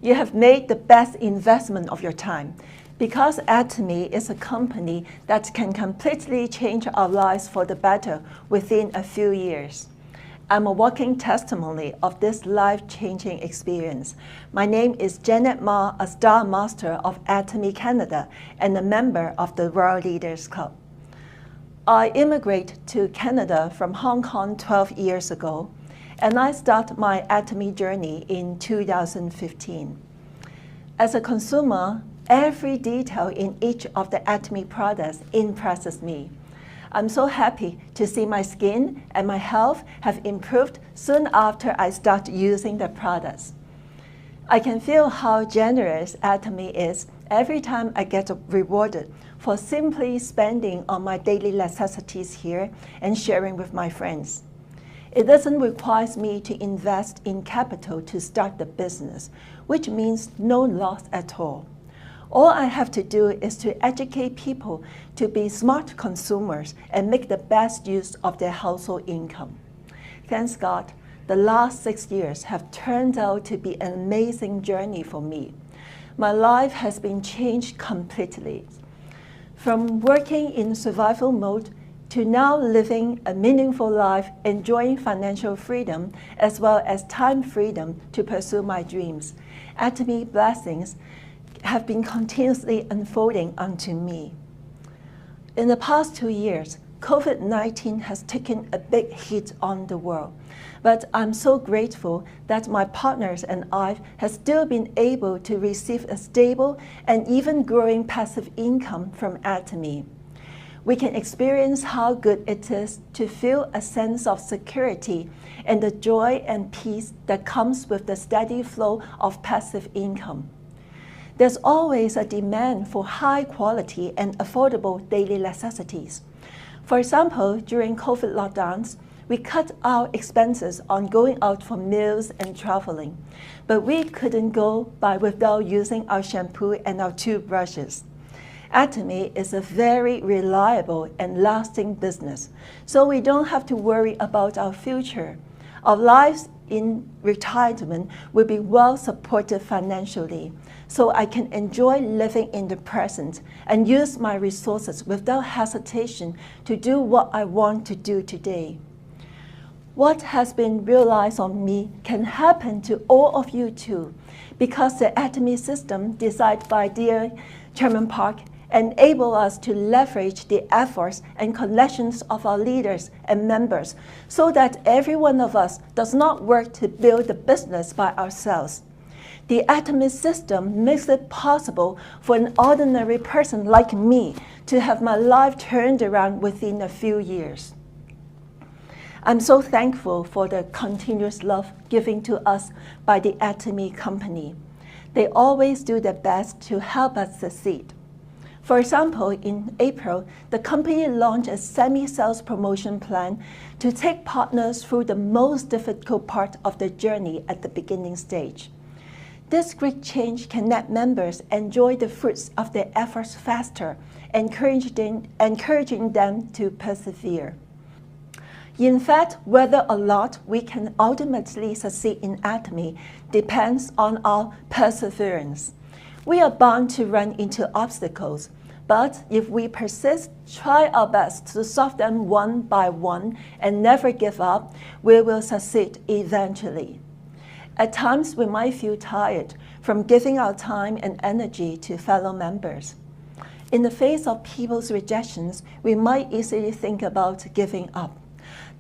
you have made the best investment of your time, because Atomy is a company that can completely change our lives for the better within a few years. I'm a walking testimony of this life-changing experience. My name is Janet Ma, a Star Master of Atomy Canada and a member of the Royal Leaders Club. I immigrated to Canada from Hong Kong 12 years ago, and I started my Atomy journey in 2015. As a consumer, every detail in each of the Atomy products impresses me. I'm so happy to see my skin and my health have improved soon after I start using the products. I can feel how generous Atomy is every time I get rewarded for simply spending on my daily necessities here and sharing with my friends. It doesn't require me to invest in capital to start the business, which means no loss at all. All I have to do is to educate people to be smart consumers and make the best use of their household income. Thanks God, the last 6 years have turned out to be an amazing journey for me. My life has been changed completely. From working in survival mode to now living a meaningful life, enjoying financial freedom as well as time freedom to pursue my dreams. Atomy blessings have been continuously unfolding unto me. In the past 2 years, COVID-19 has taken a big hit on the world, but I'm so grateful that my partners and I have still been able to receive a stable and even growing passive income from Atomy. We can experience how good it is to feel a sense of security and the joy and peace that comes with the steady flow of passive income. There's always a demand for high quality and affordable daily necessities. For example, during COVID lockdowns, we cut our expenses on going out for meals and traveling, but we couldn't go by without using our shampoo and our toothbrushes. Atomy is a very reliable and lasting business, so we don't have to worry about our future. Our lives in retirement will be well supported financially, so I can enjoy living in the present and use my resources without hesitation to do what I want to do today. What has been realized on me can happen to all of you too, because the Atomy system designed by dear Chairman Park enable us to leverage the efforts and connections of our leaders and members so that every one of us does not work to build the business by ourselves. The Atomy system makes it possible for an ordinary person like me to have my life turned around within a few years. I'm so thankful for the continuous love given to us by the Atomy company. They always do their best to help us succeed. For example, in April, the company launched a semi-sales promotion plan to take partners through the most difficult part of the journey at the beginning stage. This great change can let members enjoy the fruits of their efforts faster, encouraging them to persevere. In fact, whether or not we can ultimately succeed in Atomy depends on our perseverance. We are bound to run into obstacles, but if we persist, try our best to solve them one by one, and never give up, we will succeed eventually. At times, we might feel tired from giving our time and energy to fellow members. In the face of people's rejections, we might easily think about giving up.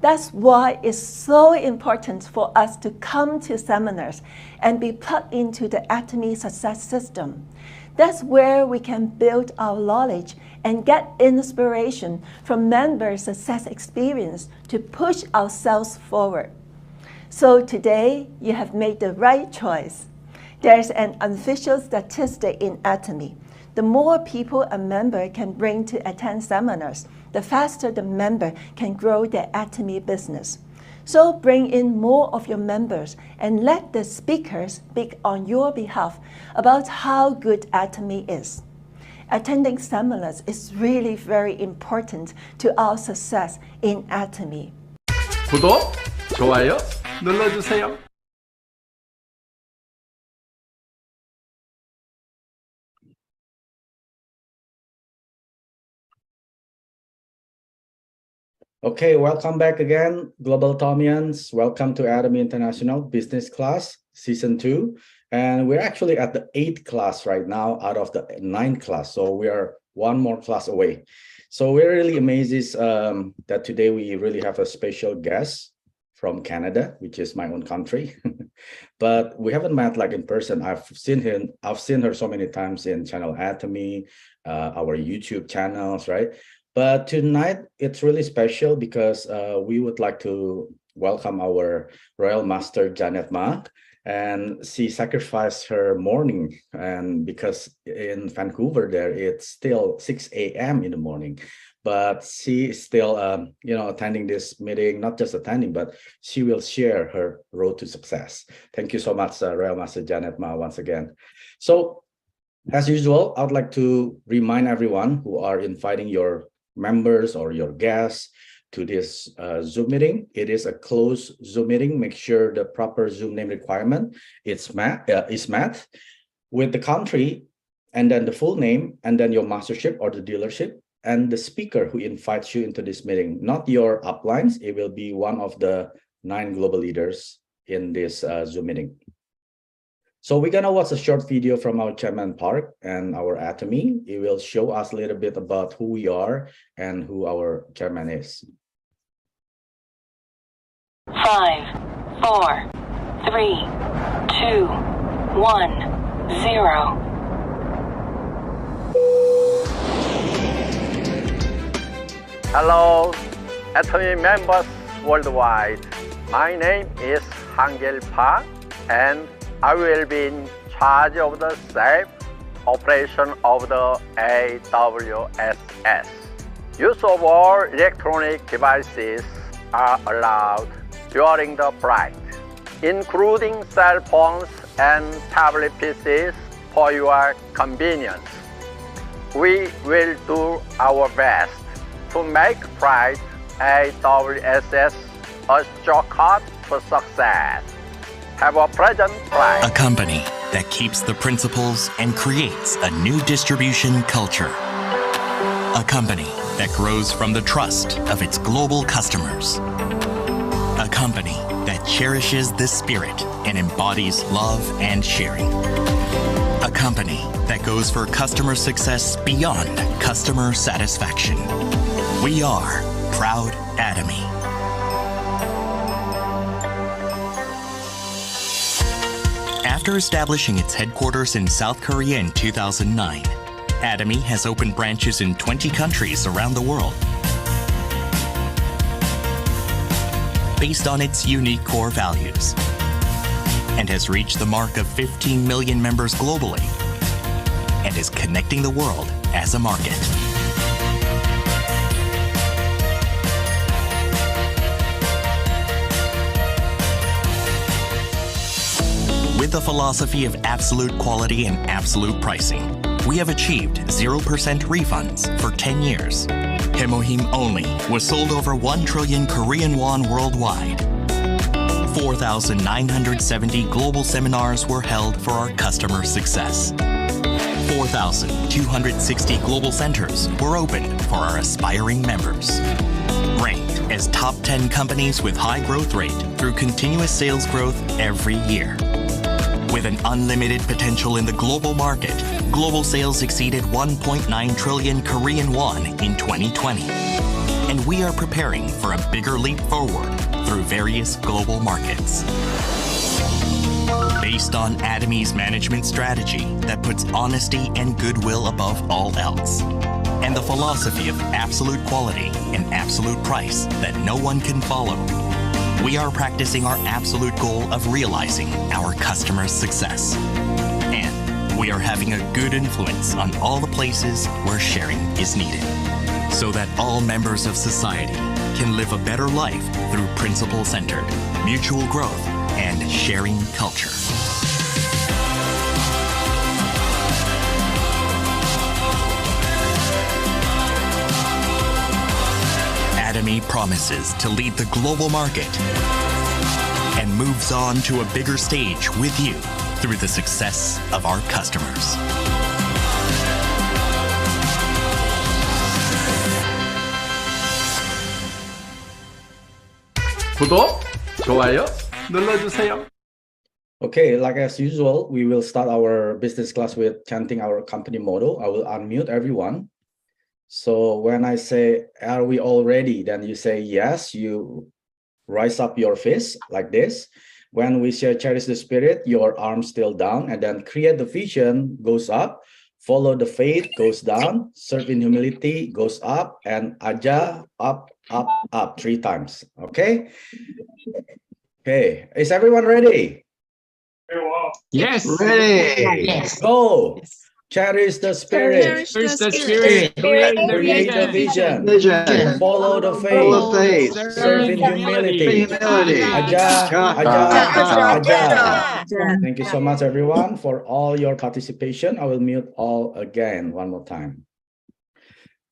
That's why it's so important for us to come to seminars and be plugged into the Atomy success system. That's where we can build our knowledge and get inspiration from members' success experience to push ourselves forward. So today, you have made the right choice. There's an unofficial statistic in Atomy. The more people a member can bring to attend seminars, the faster the member can grow their Atomy business. So bring in more of your members and let the speakers speak on your behalf about how good Atomy is. Attending seminars is really very important to our success in Atomy. 구독, 좋아요 눌러주세요. Okay, welcome back again, Global Tomians. Welcome to Atomy International Business Class, Season 2. And we're actually at the 8th class right now out of the 9th class. So we are one more class away. So we're really amazed that today we really have a special guest from Canada, which is my own country. But we haven't met like in person. I've seen her so many times in Channel Atomy, our YouTube channels, right? But tonight it's really special because we would like to welcome our Royal Master Janet Ma, and she sacrificed her morning, and because in Vancouver there it's still 6 a.m. in the morning, but she is still attending this meeting, not just attending, but she will share her road to success. Thank you so much, Royal Master Janet Ma, once again. So as usual, I would like to remind everyone who are inviting your members or your guests to this Zoom meeting. It is a closed Zoom meeting. Make sure the proper Zoom name requirement is met with the country, and then the full name, and then your mastership or the dealership, and the speaker who invites you into this meeting, not your uplines. It will be one of the 9 global leaders in this Zoom meeting. So we're gonna watch a short video from our Chairman Park and our Atomy. It will show us a little bit about who we are and who our chairman is. 5, 4, 3, 2, 1, 0. Hello, Atomy members worldwide. My name is Hangel Park, and I will be in charge of the safe operation of the AWSS. Use of all electronic devices are allowed during the flight, including cell phones and tablet PCs for your convenience. We will do our best to make flight AWSS a shortcut to success. Have a pleasant flight. A company that keeps the principles and creates a new distribution culture. A company that grows from the trust of its global customers. A company that cherishes the spirit and embodies love and sharing. A company that goes for customer success beyond customer satisfaction. We are Proud Atomy. After establishing its headquarters in South Korea in 2009, Atomy has opened branches in 20 countries around the world. Based on its unique core values, and has reached the mark of 15 million members globally, and is connecting the world as a market. With the philosophy of absolute quality and absolute pricing, we have achieved 0% refunds for 10 years. Hemohim only was sold over 1 trillion Korean won worldwide. 4,970 global seminars were held for our customer success. 4,260 global centers were opened for our aspiring members. Ranked as top 10 companies with high growth rate through continuous sales growth every year. With an unlimited potential in the global market, global sales exceeded 1.9 trillion Korean won in 2020. And we are preparing for a bigger leap forward through various global markets. Based on Atomy's management strategy that puts honesty and goodwill above all else, and the philosophy of absolute quality and absolute price that no one can follow, we are practicing our absolute goal of realizing our customers' success. And we are having a good influence on all the places where sharing is needed, so that all members of society can live a better life through principle-centered, mutual growth, and sharing culture. Atomy promises to lead the global market and moves on to a bigger stage with you through the success of our customers. 구독, 좋아요 눌러주세요. Okay, like as usual, we will start our business class with chanting our company motto. I will unmute everyone. So when I say, are we all ready? Then you say yes, you rise up your fist like this. When we say cherish the spirit, your arms still down, and then create the vision goes up, follow the faith goes down, serve in humility goes up, and aja up, up, up 3 times. Okay. Okay, is everyone ready? Yes. Ready. Yes. Go. Cherish the spirit. Cherish the spirit. Create the vision. Vision. Follow the Follow faith. faith. Serve in humility. Humility. Aja, aja, aja. Thank you so much, everyone, for all your participation. I will mute all again one more time.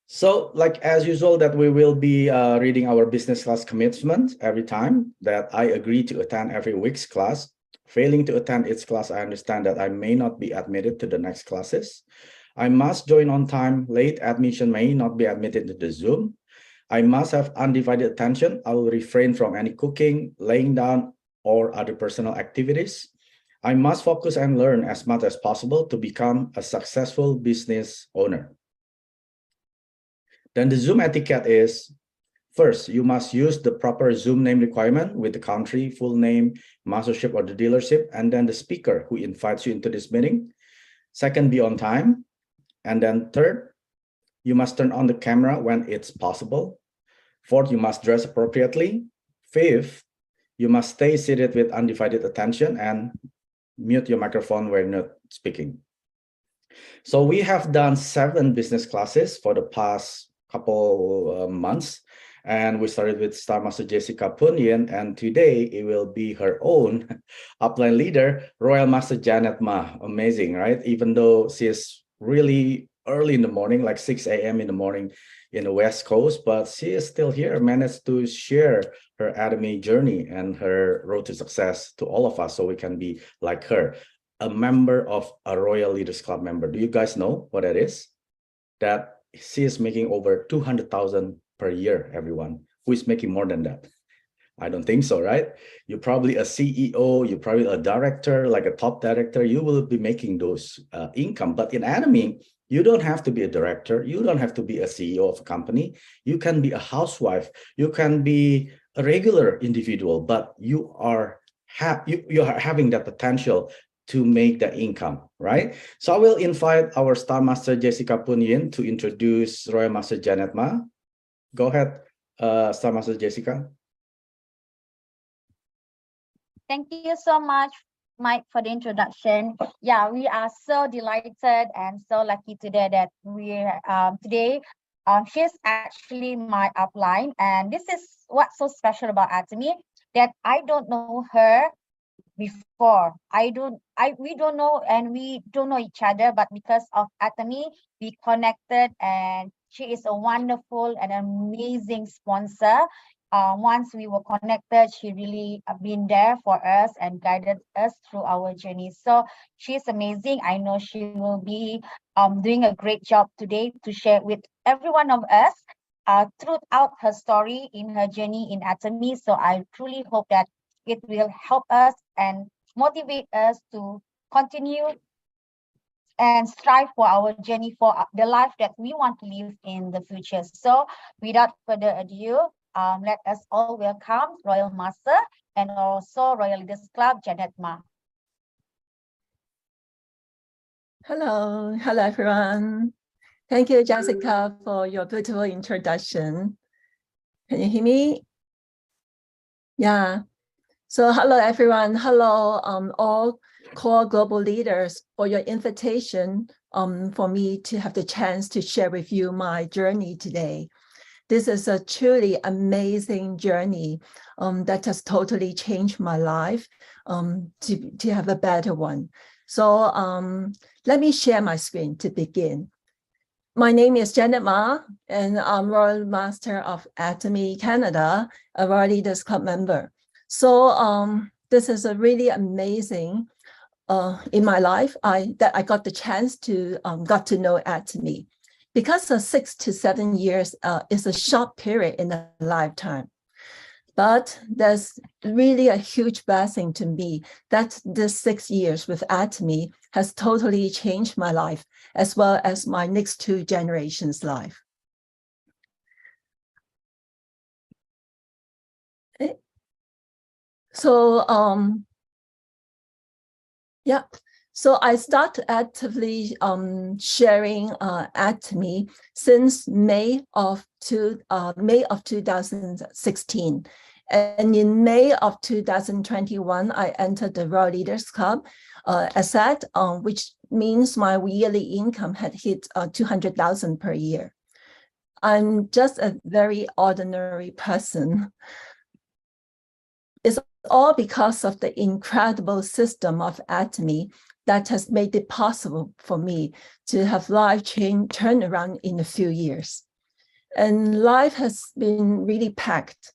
So, like as usual, that we will be reading our business class commitment every time that I agree to attend every week's class. Failing to attend its class, I understand that I may not be admitted to the next classes. I must join on time. Late admission may not be admitted to the Zoom. I must have undivided attention. I will refrain from any cooking, laying down, or other personal activities. I must focus and learn as much as possible to become a successful business owner. Then the Zoom etiquette is, first, you must use the proper Zoom name requirement with the country, full name, mastership, or the dealership, and then the speaker who invites you into this meeting. Second, be on time. And then third, you must turn on the camera when it's possible. Fourth, you must dress appropriately. Fifth, you must stay seated with undivided attention and mute your microphone when not speaking. So we have done 7 business classes for the past couple months. And we started with Star Master Jessica Punyan, and today it will be her own upline leader, Royal Master Janet Ma. Amazing, right? Even though she is really early in the morning, like 6 a.m. in the morning in the West Coast, but she is still here, managed to share her Atomy journey and her road to success to all of us so we can be like her, a member of a Royal Leaders Club member. Do you guys know what that is? That she is making over 200,000 per year, everyone. Who is making more than that? I don't think so, right? You're probably a CEO, you're probably a director, like a top director. You will be making those income. But in Atomy, you don't have to be a director. You don't have to be a CEO of a company. You can be a housewife. You can be a regular individual, but you are having that potential to make the income, right? So I will invite our Star Master Jessica Punyan to introduce Royal Master Janet Ma. Go ahead, Star Master Jessica. Thank you so much, Mike, for the introduction. Yeah, we are so delighted and so lucky today that she's actually my upline, and this is what's so special about Atomy, that I don't know her before. We don't know each other, but because of Atomy, we connected, and she is a wonderful and amazing sponsor. Once we were connected, she really been there for us and guided us through our journey. So she's amazing. I know she will be doing a great job today to share with every one of us throughout her story in her journey in Atomy. So I truly hope that it will help us and motivate us to continue and strive for our journey, for the life that we want to live in the future. So without further ado, let us all welcome Royal Master and also Royal Leaders Club, Janet Ma. Hello everyone. Thank you, Jessica, for your beautiful introduction. Can you hear me? Yeah. So hello everyone. Hello all core global leaders, for your invitation for me to have the chance to share with you my journey today. This is a truly amazing journey that has totally changed my life to have a better one. So let me share my screen to begin. My name is Janet Ma, and I'm Royal Master of Atomy Canada, a Royal Leaders Club member. So this is a really amazing in my life that I got the chance to got to know Atomy. Because 6 to 7 years is a short period in a lifetime. But there's really a huge blessing to me that this 6 years with Atomy has totally changed my life, as well as my next 2 generations' life. So, yeah. So I started actively sharing Atomy since May of 2016. And in May of 2021, I entered the Royal Leaders Club, asset, which means my yearly income had hit 200,000 per year. I'm just a very ordinary person. It's all because of the incredible system of Atomy that has made it possible for me to have life turn around in a few years. And life has been really packed.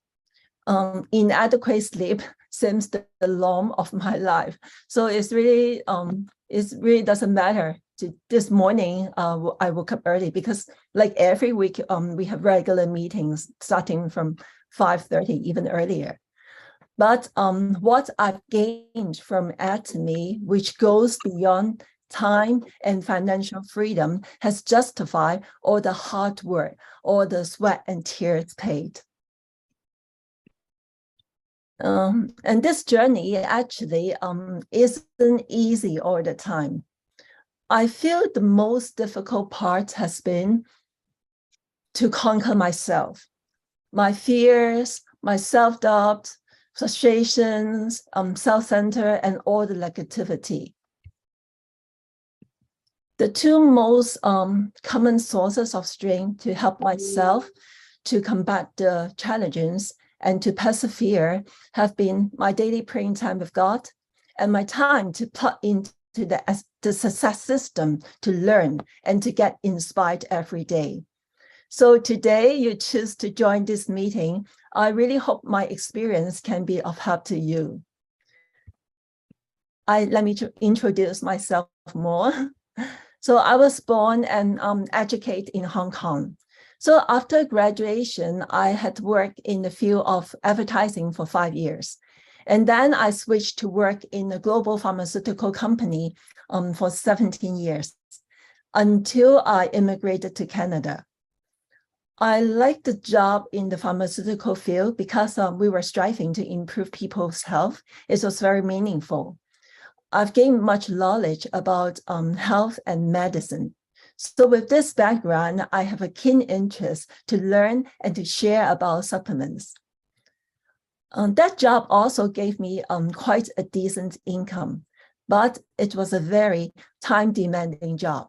Inadequate sleep seems the norm of my life. So it really doesn't matter. This morning, I woke up early because like every week, we have regular meetings starting from 5:30, even earlier. But what I've gained from Atomy, which goes beyond time and financial freedom, has justified all the hard work, all the sweat and tears paid. And this journey actually isn't easy all the time. I feel the most difficult part has been to conquer myself, my fears, my self-doubt, frustrations, self-centered, and all the negativity. The 2 most common sources of strength to help myself to combat the challenges and to persevere have been my daily praying time with God and my time to plug into the success system to learn and to get inspired every day. So today you choose to join this meeting. I really hope my experience can be of help to you. Let me introduce myself more. So I was born and educated in Hong Kong. So after graduation, I had worked in the field of advertising for 5 years. And then I switched to work in a global pharmaceutical company for 17 years until I immigrated to Canada. I liked the job in the pharmaceutical field because we were striving to improve people's health. It was very meaningful. I've gained much knowledge about health and medicine. So with this background, I have a keen interest to learn and to share about supplements. That job also gave me quite a decent income, but it was a very time-demanding job.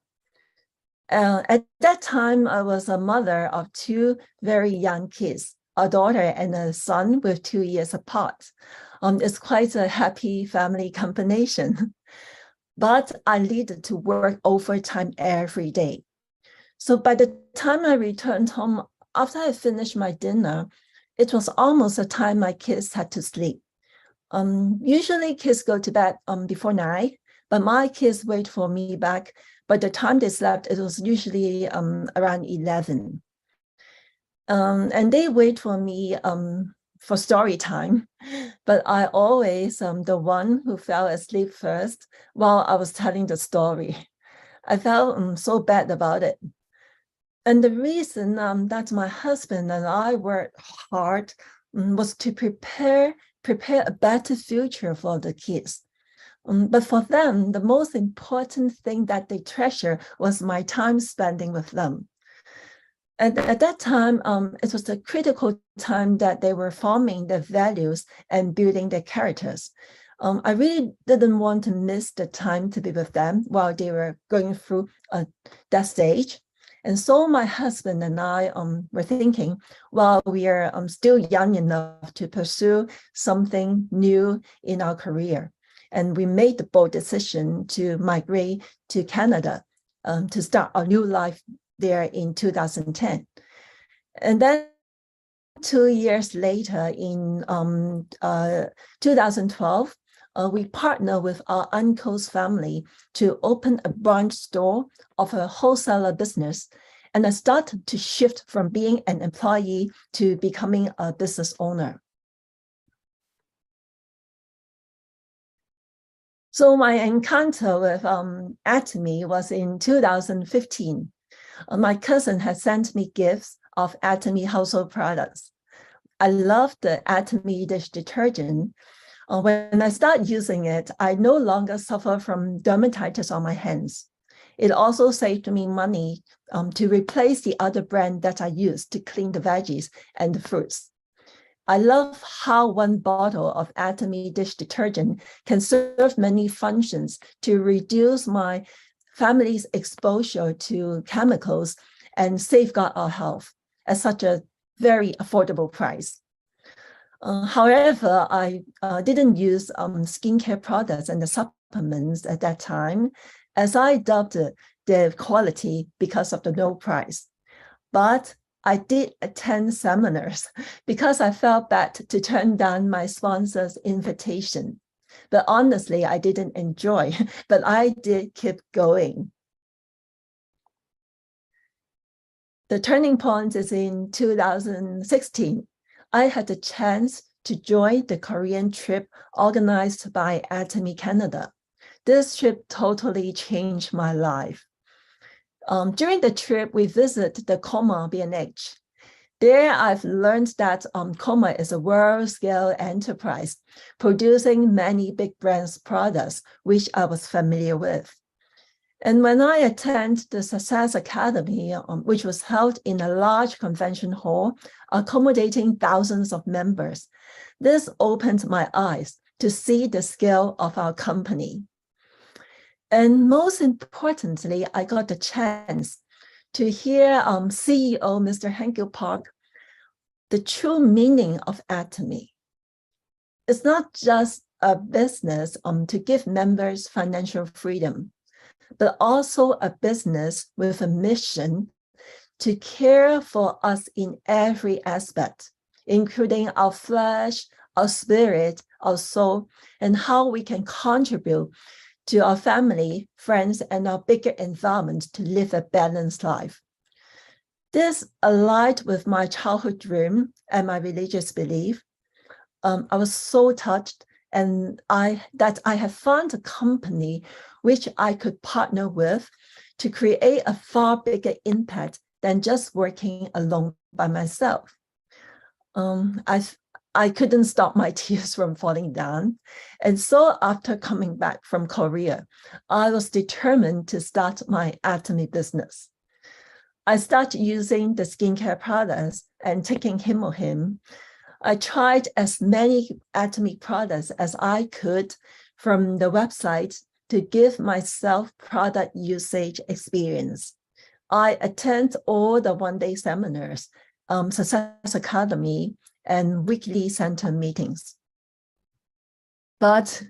At that time, I was a mother of 2 very young kids, a daughter and a son with 2 years apart. It's quite a happy family combination. But I needed to work overtime every day. So by the time I returned home, after I finished my dinner, it was almost the time my kids had to sleep. Usually kids go to bed before 9, but my kids wait for me back. By the time they slept, it was usually around 11. And they wait for me for story time, but I always the one who fell asleep first while I was telling the story. I felt so bad about it. And the reason that my husband and I worked hard was to prepare a better future for the kids. But for them, the most important thing that they treasure was my time spending with them. And at that time, it was a critical time that they were forming their values and building their characters. I really didn't want to miss the time to be with them while they were going through that stage. And so my husband and I were thinking, well, we are still young enough to pursue something new in our career. And we made the bold decision to migrate to Canada to start our new life there in 2010. And then 2 years later, in 2012, we partnered with our uncle's family to open a branch store of a wholesaler business. And I started to shift from being an employee to becoming a business owner. So my encounter with Atomy was in 2015. My cousin had sent me gifts of Atomy household products. I love the Atomy dish detergent. When I start using it, I no longer suffer from dermatitis on my hands. It also saved me money to replace the other brand that I used to clean the veggies and the fruits. I love how one bottle of Atomy dish detergent can serve many functions to reduce my family's exposure to chemicals and safeguard our health at such a very affordable price. However, I didn't use skincare products and the supplements at that time, as I doubted their quality because of the low price. But I did attend seminars because I felt bad to turn down my sponsor's invitation. But honestly, I didn't enjoy, but I did keep going. The turning point is in 2016. I had the chance to join the Korean trip organized by Atomy Canada. This trip totally changed my life. During the trip, we visited the Coma B&H. There, I've learned that Coma is a world-scale enterprise, producing many big brands' products, which I was familiar with. And when I attended the Success Academy, which was held in a large convention hall, accommodating thousands of members, this opened my eyes to see the scale of our company. And most importantly, I got the chance to hear CEO Mr. Hankil Park, the true meaning of Atomy. It's not just a business to give members financial freedom, but also a business with a mission to care for us in every aspect, including our flesh, our spirit, our soul, and how we can contribute to our family, friends, and our bigger environment to live a balanced life. This aligned with my childhood dream and my religious belief. I was so touched and that I have found a company which I could partner with to create a far bigger impact than just working alone by myself. I couldn't stop my tears from falling down. And so after coming back from Korea, I was determined to start my Atomy business. I started using the skincare products and taking Himohim. I tried as many Atomy products as I could from the website to give myself product usage experience. I attend all the one-day seminars, Success Academy, and weekly center meetings. But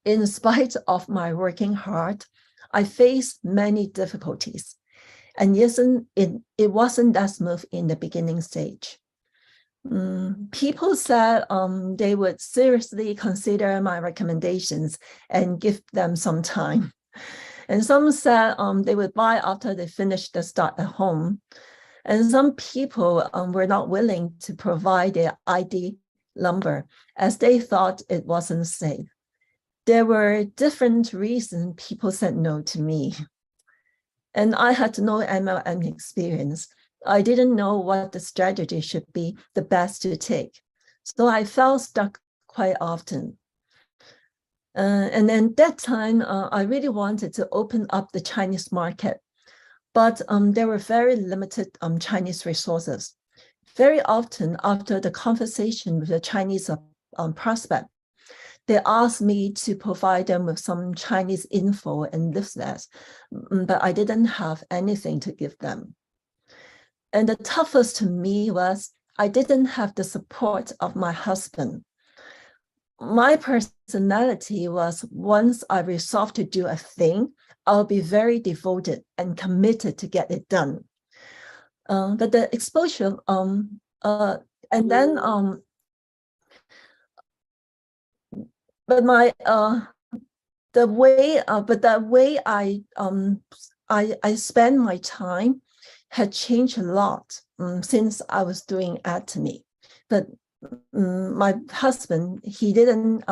in spite of my working hard, I faced many difficulties. And it wasn't that smooth in the beginning stage. People said they would seriously consider my recommendations and give them some time. And some said they would buy after they finished the start at home. And some people were not willing to provide their ID number as they thought it wasn't safe. There were different reasons people said no to me. And I had no MLM experience. I didn't know what the strategy should be the best to take. So I felt stuck quite often. And then that time, I really wanted to open up the Chinese market. But there were very limited Chinese resources. Very often after the conversation with the Chinese prospect, they asked me to provide them with some Chinese info and leaflets, but I didn't have anything to give them. And the toughest to me was I didn't have the support of my husband. My personality was once I resolved to do a thing, I'll be very devoted and committed to get it done. But the exposure, and then, but my the way I spend my time had changed a lot since I was doing Atomy. But my husband, he didn't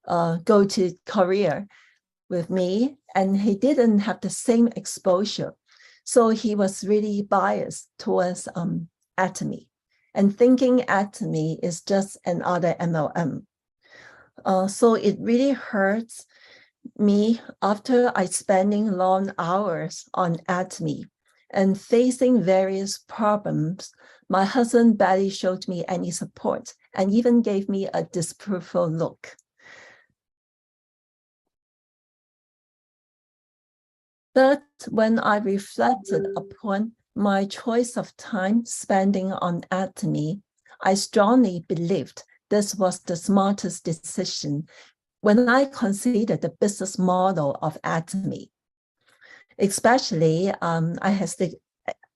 go to Korea with me, and he didn't have the same exposure. So he was really biased towards Atomy and thinking Atomy is just another MLM. So it really hurts me after I spending long hours on Atomy and facing various problems. My husband barely showed me any support and even gave me a disapproval look. But when I reflected upon my choice of time spending on Atomy, I strongly believed this was the smartest decision when I considered the business model of Atomy. Especially, I had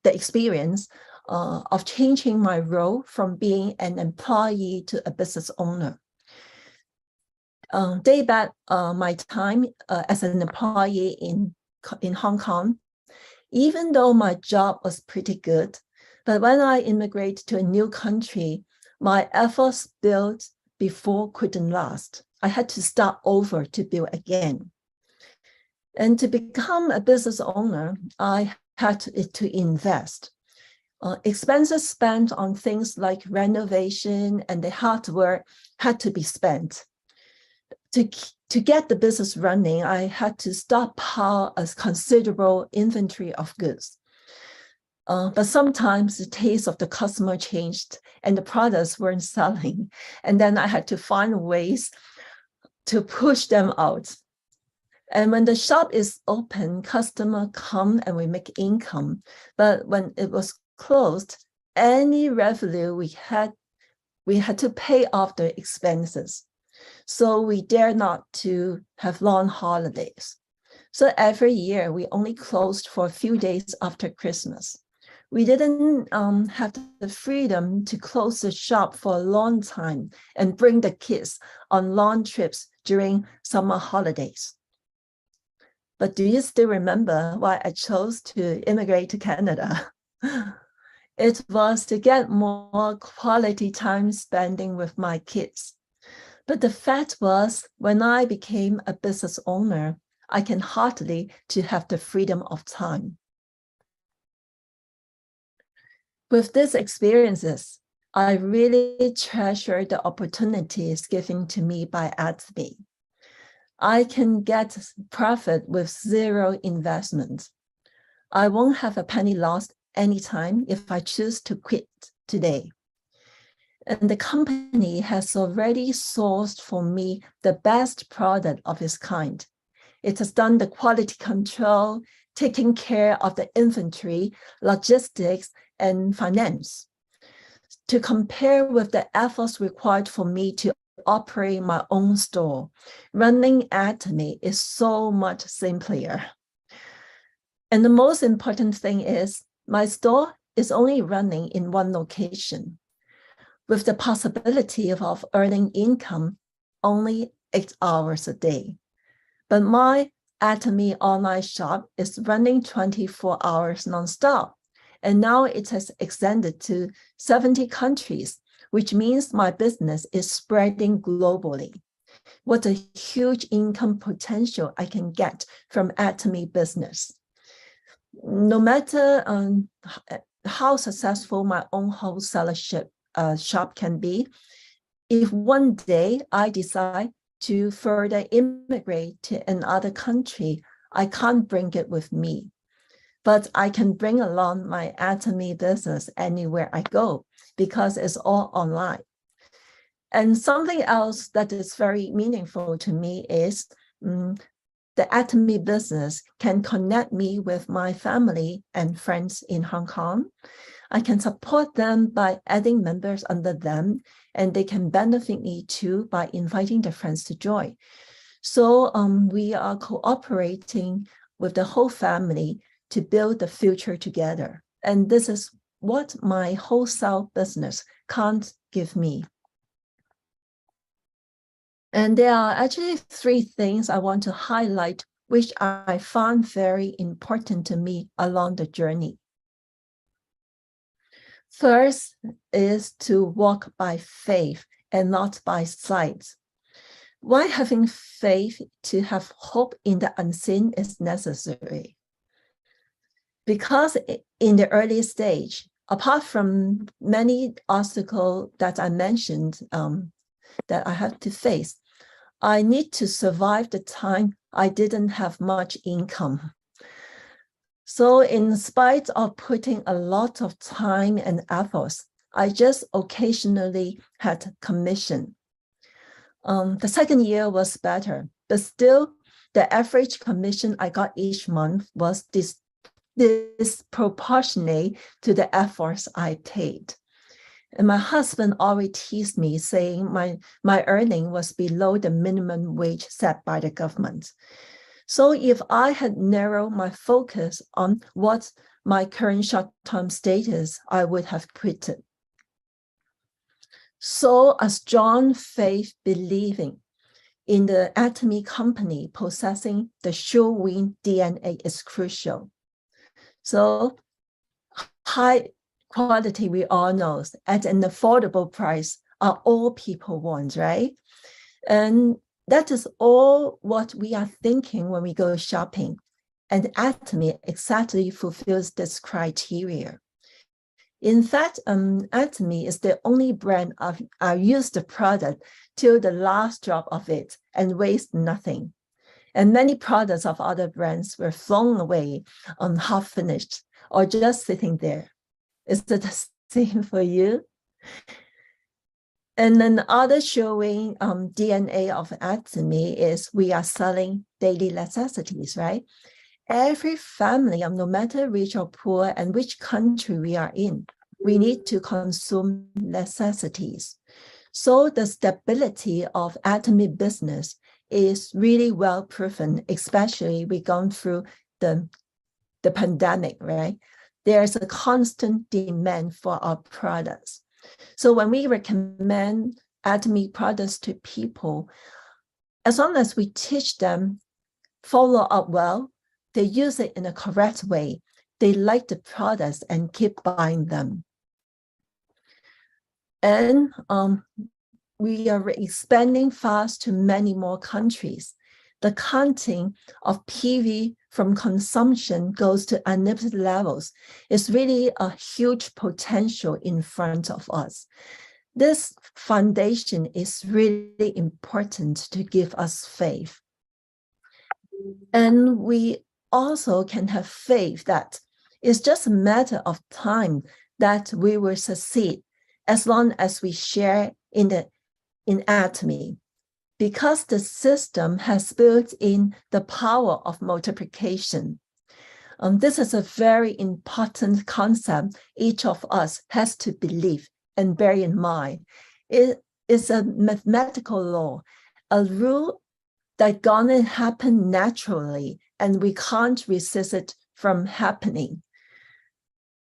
the experience of changing my role from being an employee to a business owner. Day back my time as an employee in Hong Kong, even though my job was pretty good, but when I immigrated to a new country, my efforts built before couldn't last. I had to start over to build again. And to become a business owner, I had to invest. Expenses spent on things like renovation and the hardware had to be spent. To get the business running, I had to stockpile a considerable inventory of goods. But sometimes the taste of the customer changed and the products weren't selling. And then I had to find ways to push them out. And when the shop is open, customers come and we make income. But when it was closed, any revenue we had to pay off the expenses. So we dare not to have long holidays. So every year we only closed for a few days after Christmas. We didn't have the freedom to close the shop for a long time and bring the kids on long trips during summer holidays. But do you still remember why I chose to immigrate to Canada? It was to get more quality time spending with my kids. But the fact was, when I became a business owner, I can hardly to have the freedom of time. With these experiences, I really treasure the opportunities given to me by Atomy. I can get profit with zero investment. I won't have a penny lost anytime if I choose to quit today. And the company has already sourced for me the best product of its kind. It has done the quality control, taking care of the inventory, logistics, and finance. To compare with the efforts required for me to operate my own store, running Atomy is so much simpler. And the most important thing is my store is only running in one location, with the possibility of earning income only 8 hours a day. But my Atomy online shop is running 24 hours nonstop. And now it has extended to 70 countries, which means my business is spreading globally. What a huge income potential I can get from Atomy business. No matter how successful my own wholesaler shop can be, if one day I decide to further immigrate to another country, I can't bring it with me. But I can bring along my Atomy business anywhere I go because it's all online. And something else that is very meaningful to me is the Atomy business can connect me with my family and friends in Hong Kong. I can support them by adding members under them, and they can benefit me too by inviting their friends to join. So we are cooperating with the whole family to build the future together. And this is what my wholesale business can't give me. And there are actually 3 things I want to highlight, which I found very important to me along the journey. First is to walk by faith and not by sight. Why having faith to have hope in the unseen is necessary? Because in the early stage, apart from many obstacles that I mentioned that I have to face, I need to survive the time I didn't have much income. So in spite of putting a lot of time and efforts, I just occasionally had commission. The second year was better, but still the average commission I got each month was disproportionate to the efforts I paid. And my husband always teased me, saying my earning was below the minimum wage set by the government. So if I had narrowed my focus on what my current short-term status, I would have quitted. So a strong faith believing in the Atomy company possessing the sure-win DNA is crucial. So high quality, we all know, at an affordable price are all people want, right? And that is all what we are thinking when we go shopping. And Atomy exactly fulfills this criteria. In fact, Atomy is the only brand I use the product till the last drop of it and waste nothing. And many products of other brands were thrown away half finished or just sitting there. Is it the same for you? And then other showing DNA of Atomy is we are selling daily necessities, right? Every family, no matter rich or poor and which country we are in, we need to consume necessities. So the stability of Atomy business is really well proven, especially we've gone through the pandemic, right? There's a constant demand for our products. So when we recommend Atomy products to people, as long as we teach them, follow up well, they use it in a correct way, they like the products and keep buying them. And we are expanding fast to many more countries. The counting of PV from consumption goes to unlimited levels. It's really a huge potential in front of us. This foundation is really important to give us faith. And we also can have faith that it's just a matter of time that we will succeed as long as we share in Atomy, because the system has built in the power of multiplication. This is a very important concept each of us has to believe and bear in mind. It is a mathematical law, a rule that's gonna happen naturally, and we can't resist it from happening.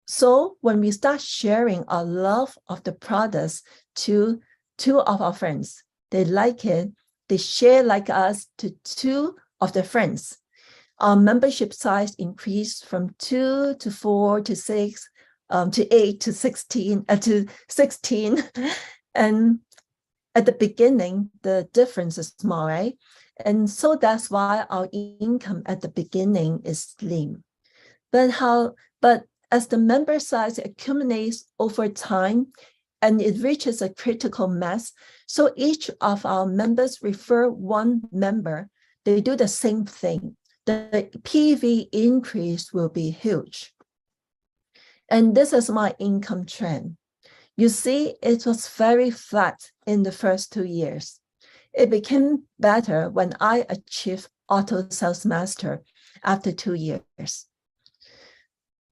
So when we start sharing our love of the products to two of our friends, they like it, they share like us to two of their friends. Our membership size increased from 2 to 4 to 6 to 8 to 16 to 16. And at the beginning, the difference is small, right? And so that's why our income at the beginning is slim. But as the member size accumulates over time and it reaches a critical mass, so each of our members refer one member, they do the same thing. The PV increase will be huge. And this is my income trend. You see, it was very flat in the first 2 years. It became better when I achieved Auto Sales Master after 2 years.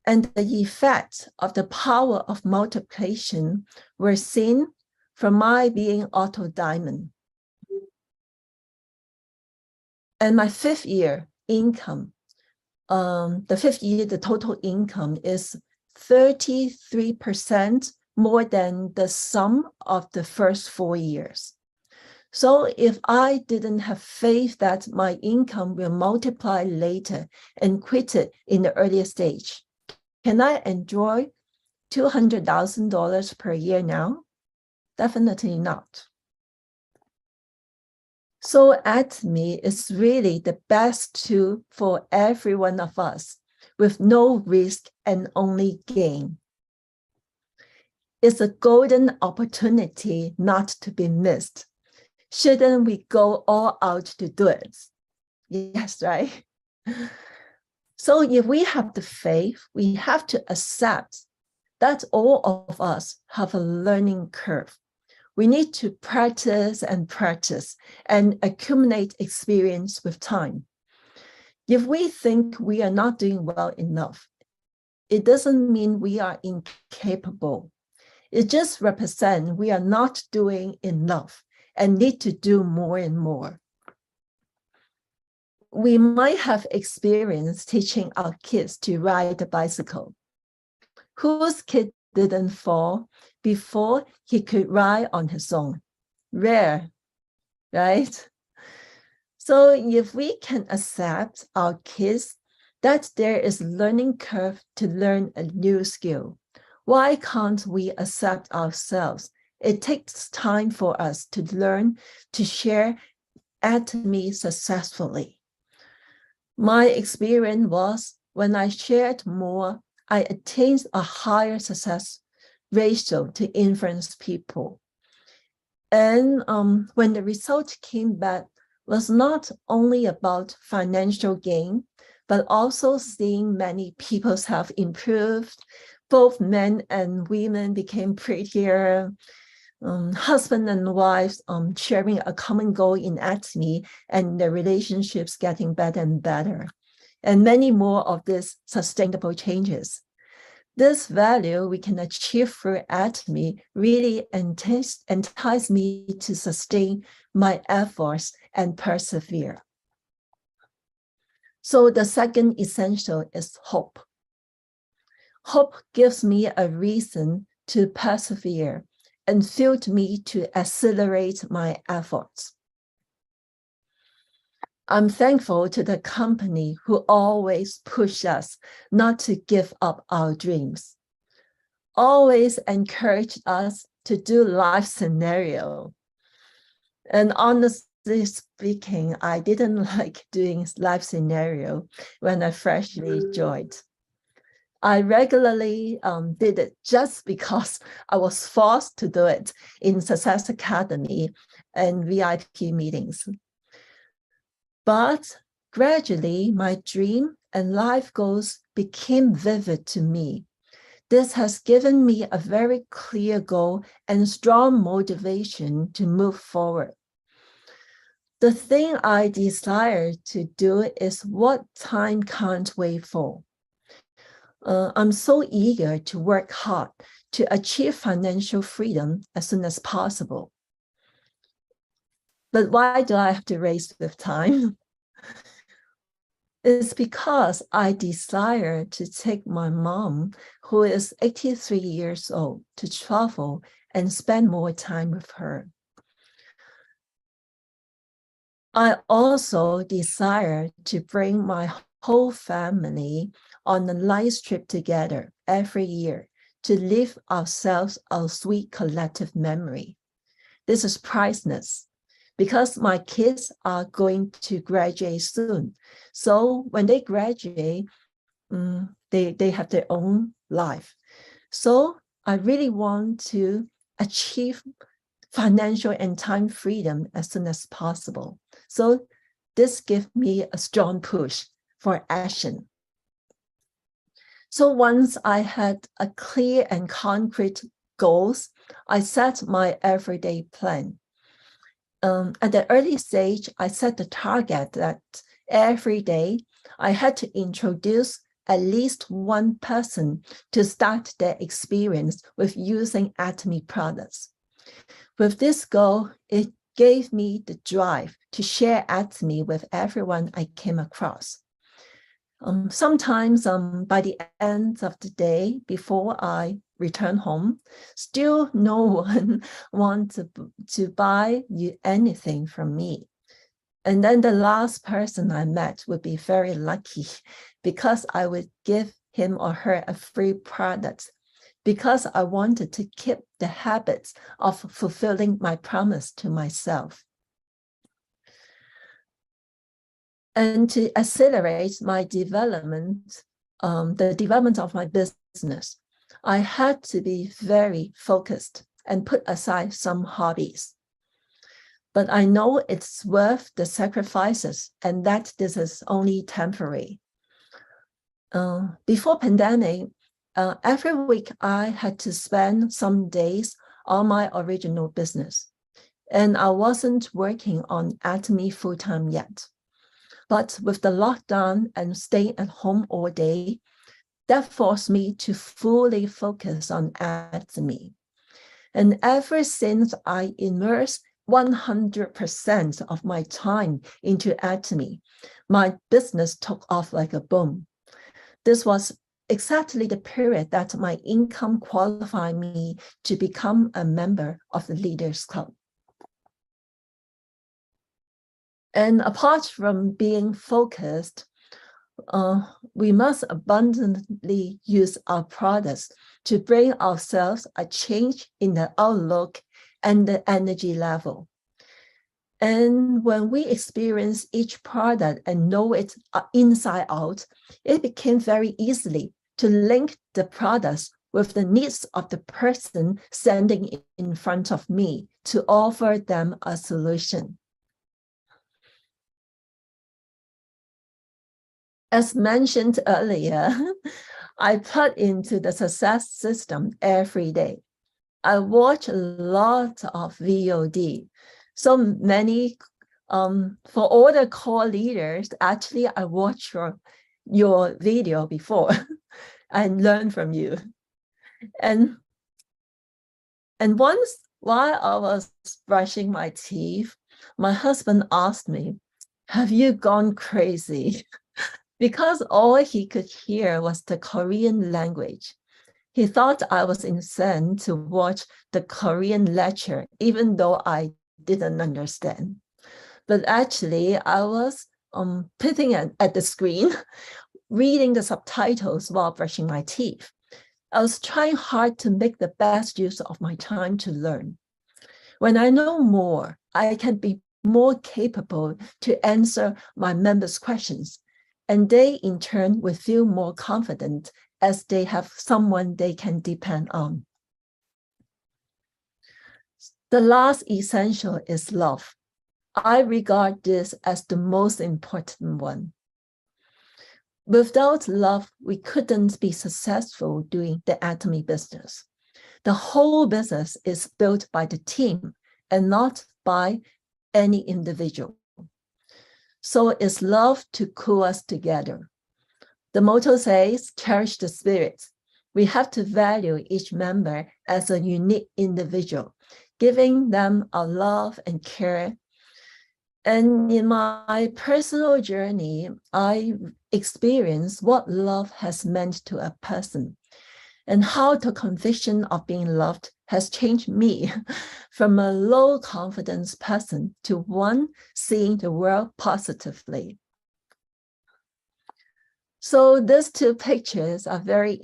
And the effect of the power of multiplication were seen from my being Auto Diamond. And my 5th year income, the 5th year, the total income is 33% more than the sum of the first 4 years. So if I didn't have faith that my income will multiply later and quit it in the earlier stage, can I enjoy $200,000 per year now? Definitely not. So Atomy is really the best tool for every one of us, with no risk and only gain. It's a golden opportunity not to be missed. Shouldn't we go all out to do it? Yes, right? So if we have the faith, we have to accept that all of us have a learning curve. We need to practice and accumulate experience with time. If we think we are not doing well enough, it doesn't mean we are incapable. It just represents we are not doing enough and need to do more and more. We might have experience teaching our kids to ride a bicycle. Whose kid didn't fall before he could ride on his own? Rare, right? So if we can accept our kids that there is learning curve to learn a new skill, why can't we accept ourselves? It takes time for us to learn to share Atomy successfully. My experience was when I shared more, I attained a higher success ratio to influence people. And when the result came back, was not only about financial gain, but also seeing many people's health improved. Both men and women became prettier. Husband and wives sharing a common goal in Atomy, and the relationships getting better and better. And many more of these sustainable changes. This value we can achieve through Atomy really entice me to sustain my efforts and persevere. So the second essential is hope. Hope gives me a reason to persevere and fueled me to accelerate my efforts. I'm thankful to the company who always push us not to give up our dreams, always encourage us to do life scenario. And honestly speaking, I didn't like doing life scenario when I freshly joined. I regularly did it just because I was forced to do it in Success Academy and VIP meetings. But gradually, my dream and life goals became vivid to me. This has given me a very clear goal and strong motivation to move forward. The thing I desire to do is what time can't wait for. I'm so eager to work hard to achieve financial freedom as soon as possible. But why do I have to race with time? It's because I desire to take my mom, who is 83 years old, to travel and spend more time with her. I also desire to bring my whole family on a nice trip together every year to leave ourselves a sweet collective memory. This is priceless because my kids are going to graduate soon. So when they graduate, they have their own life. So I really want to achieve financial and time freedom as soon as possible. So this gives me a strong push for action. So once I had a clear and concrete goals, I set my everyday plan. At the early stage, I set the target that every day I had to introduce at least one person to start their experience with using Atomy products. With this goal, it gave me the drive to share Atomy with everyone I came across. Sometimes by the end of the day, before I return home, still no one wants to buy you anything from me. And then the last person I met would be very lucky because I would give him or her a free product because I wanted to keep the habits of fulfilling my promise to myself. And to accelerate my development, the development of my business, I had to be very focused and put aside some hobbies. But I know it's worth the sacrifices and that this is only temporary. Before pandemic, every week I had to spend some days on my original business. And I wasn't working on Atomy full-time yet. But with the lockdown and staying at home all day, that forced me to fully focus on Atomy. And ever since I immersed 100% of my time into Atomy, my business took off like a boom. This was exactly the period that my income qualified me to become a member of the Leaders Club. And apart from being focused, we must abundantly use our products to bring ourselves a change in the outlook and the energy level. And when we experience each product and know it inside out, it became very easily to link the products with the needs of the person standing in front of me to offer them a solution. As mentioned earlier, I put into the success system every day. I watch a lot of VOD. So many, for all the core leaders, actually I watched your video before and learned from you. And once while I was brushing my teeth, my husband asked me, "Have you gone crazy?" Because all he could hear was the Korean language. He thought I was insane to watch the Korean lecture, even though I didn't understand. But actually, I was sitting at the screen, reading the subtitles while brushing my teeth. I was trying hard to make the best use of my time to learn. When I know more, I can be more capable to answer my members' questions. And they, in turn, will feel more confident as they have someone they can depend on. The last essential is love. I regard this as the most important one. Without love, we couldn't be successful doing the Atomy business. The whole business is built by the team and not by any individual. So it's love to cool us together. The motto says, cherish the spirit. We have to value each member as a unique individual, giving them our love and care. And in my personal journey, I experienced what love has meant to a person and how the conviction of being loved has changed me from a low confidence person to one seeing the world positively. So these two pictures are very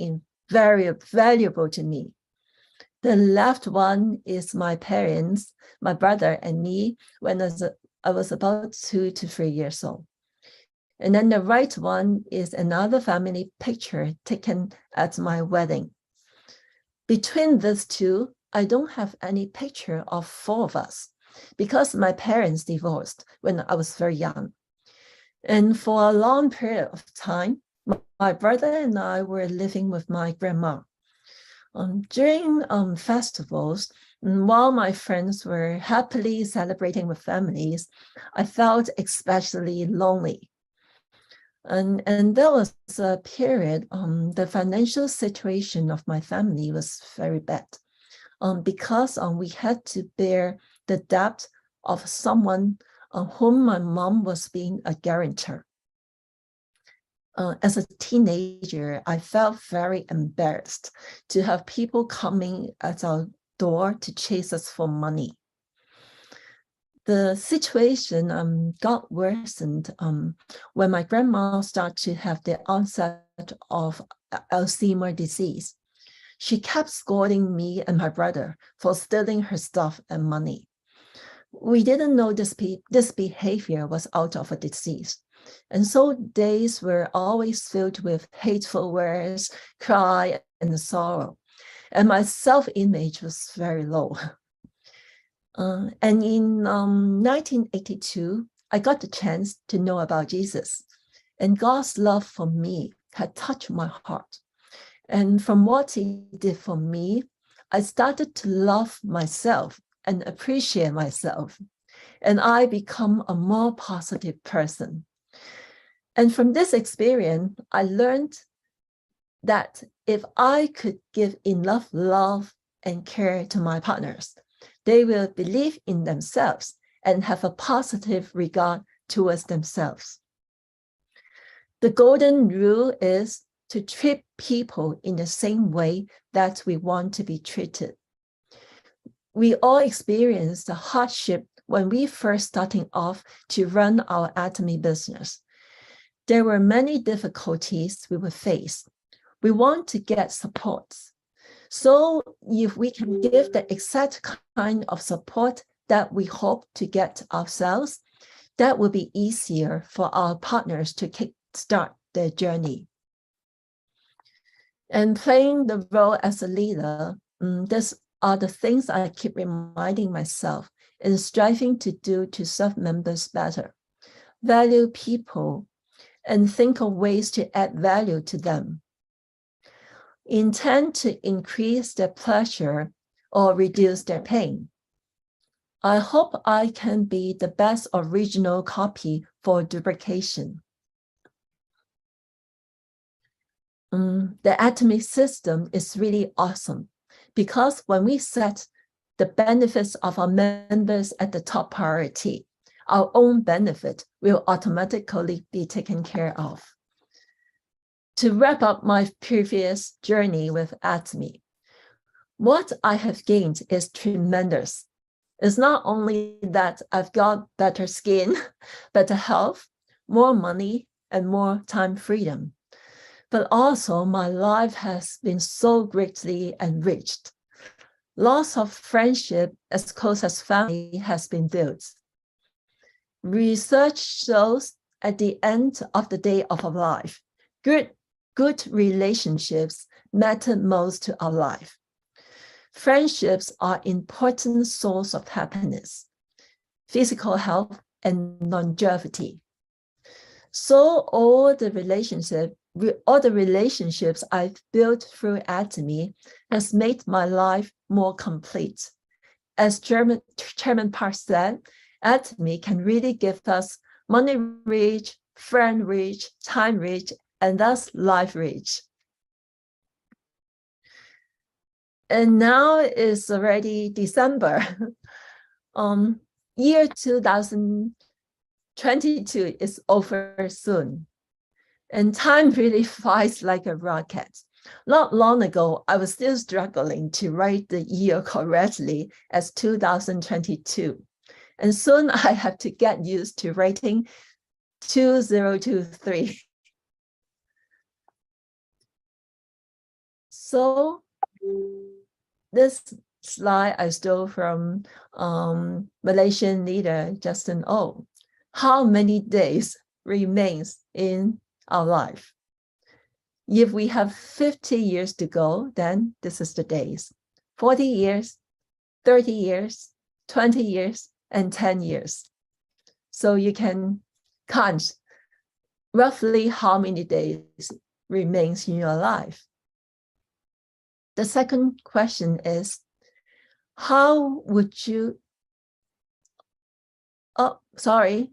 valuable to me. The left one is my parents, my brother and me when I was about 2 to 3 years old. And then the right one is another family picture taken at my wedding. Between these two, I don't have any picture of 4 of us because my parents divorced when I was very young. And for a long period of time, my brother and I were living with my grandma. During festivals, while my friends were happily celebrating with families, I felt especially lonely. And there was a period, the financial situation of my family was very bad because we had to bear the debt of someone whom my mom was being a guarantor. As a teenager, I felt very embarrassed to have people coming at our door to chase us for money. The situation got worsened when my grandma started to have the onset of Alzheimer's disease. She kept scolding me and my brother for stealing her stuff and money. We didn't know this behavior was out of a disease, And so days were always filled with hateful words, cry, and sorrow. And my self-image was very low. And in 1982, I got the chance to know about Jesus. And God's love for me had touched my heart. And from what he did for me, I started to love myself and appreciate myself. And I become a more positive person. And from this experience, I learned that if I could give enough love and care to my partners, they will believe in themselves and have a positive regard towards themselves. The golden rule is to treat people in the same way that we want to be treated. We all experience the hardship when we first starting off to run our Atomy business. There were many difficulties we would face. We want to get support. So if we can give the exact kind of support that we hope to get ourselves, that will be easier for our partners to kickstart their journey. And playing the role as a leader, these are the things I keep reminding myself in striving to do to serve members better, value people, and think of ways to add value to them. Intend to increase their pleasure or reduce their pain. I hope I can be the best original copy for duplication. The Atomy system is really awesome because when we set the benefits of our members at the top priority, our own benefit will automatically be taken care of. To wrap up my previous journey with Atomy, what I have gained is tremendous. It's not only that I've got better skin, better health, more money, and more time freedom, but also my life has been so greatly enriched. Lots of friendship as close as family has been built. Research shows at the end of the day of our life, good relationships matter most to our life. Friendships are an important source of happiness, physical health, and longevity. So all the relationships I've built through Atomy has made my life more complete. As Chairman Park said, Atomy can really give us money rich, friend rich, time rich, and thus life rich. And now it's already December. Year 2022 is over soon. And time really flies like a rocket. Not long ago, I was still struggling to write the year correctly as 2022. And soon I have to get used to writing 2023. So this slide I stole from Malaysian leader Justin Oh. How many days remains in our life? If we have 50 years to go, then this is the days. 40 years, 30 years, 20 years, and 10 years. So you can count roughly how many days remains in your life. The second question is, how would you, oh, sorry.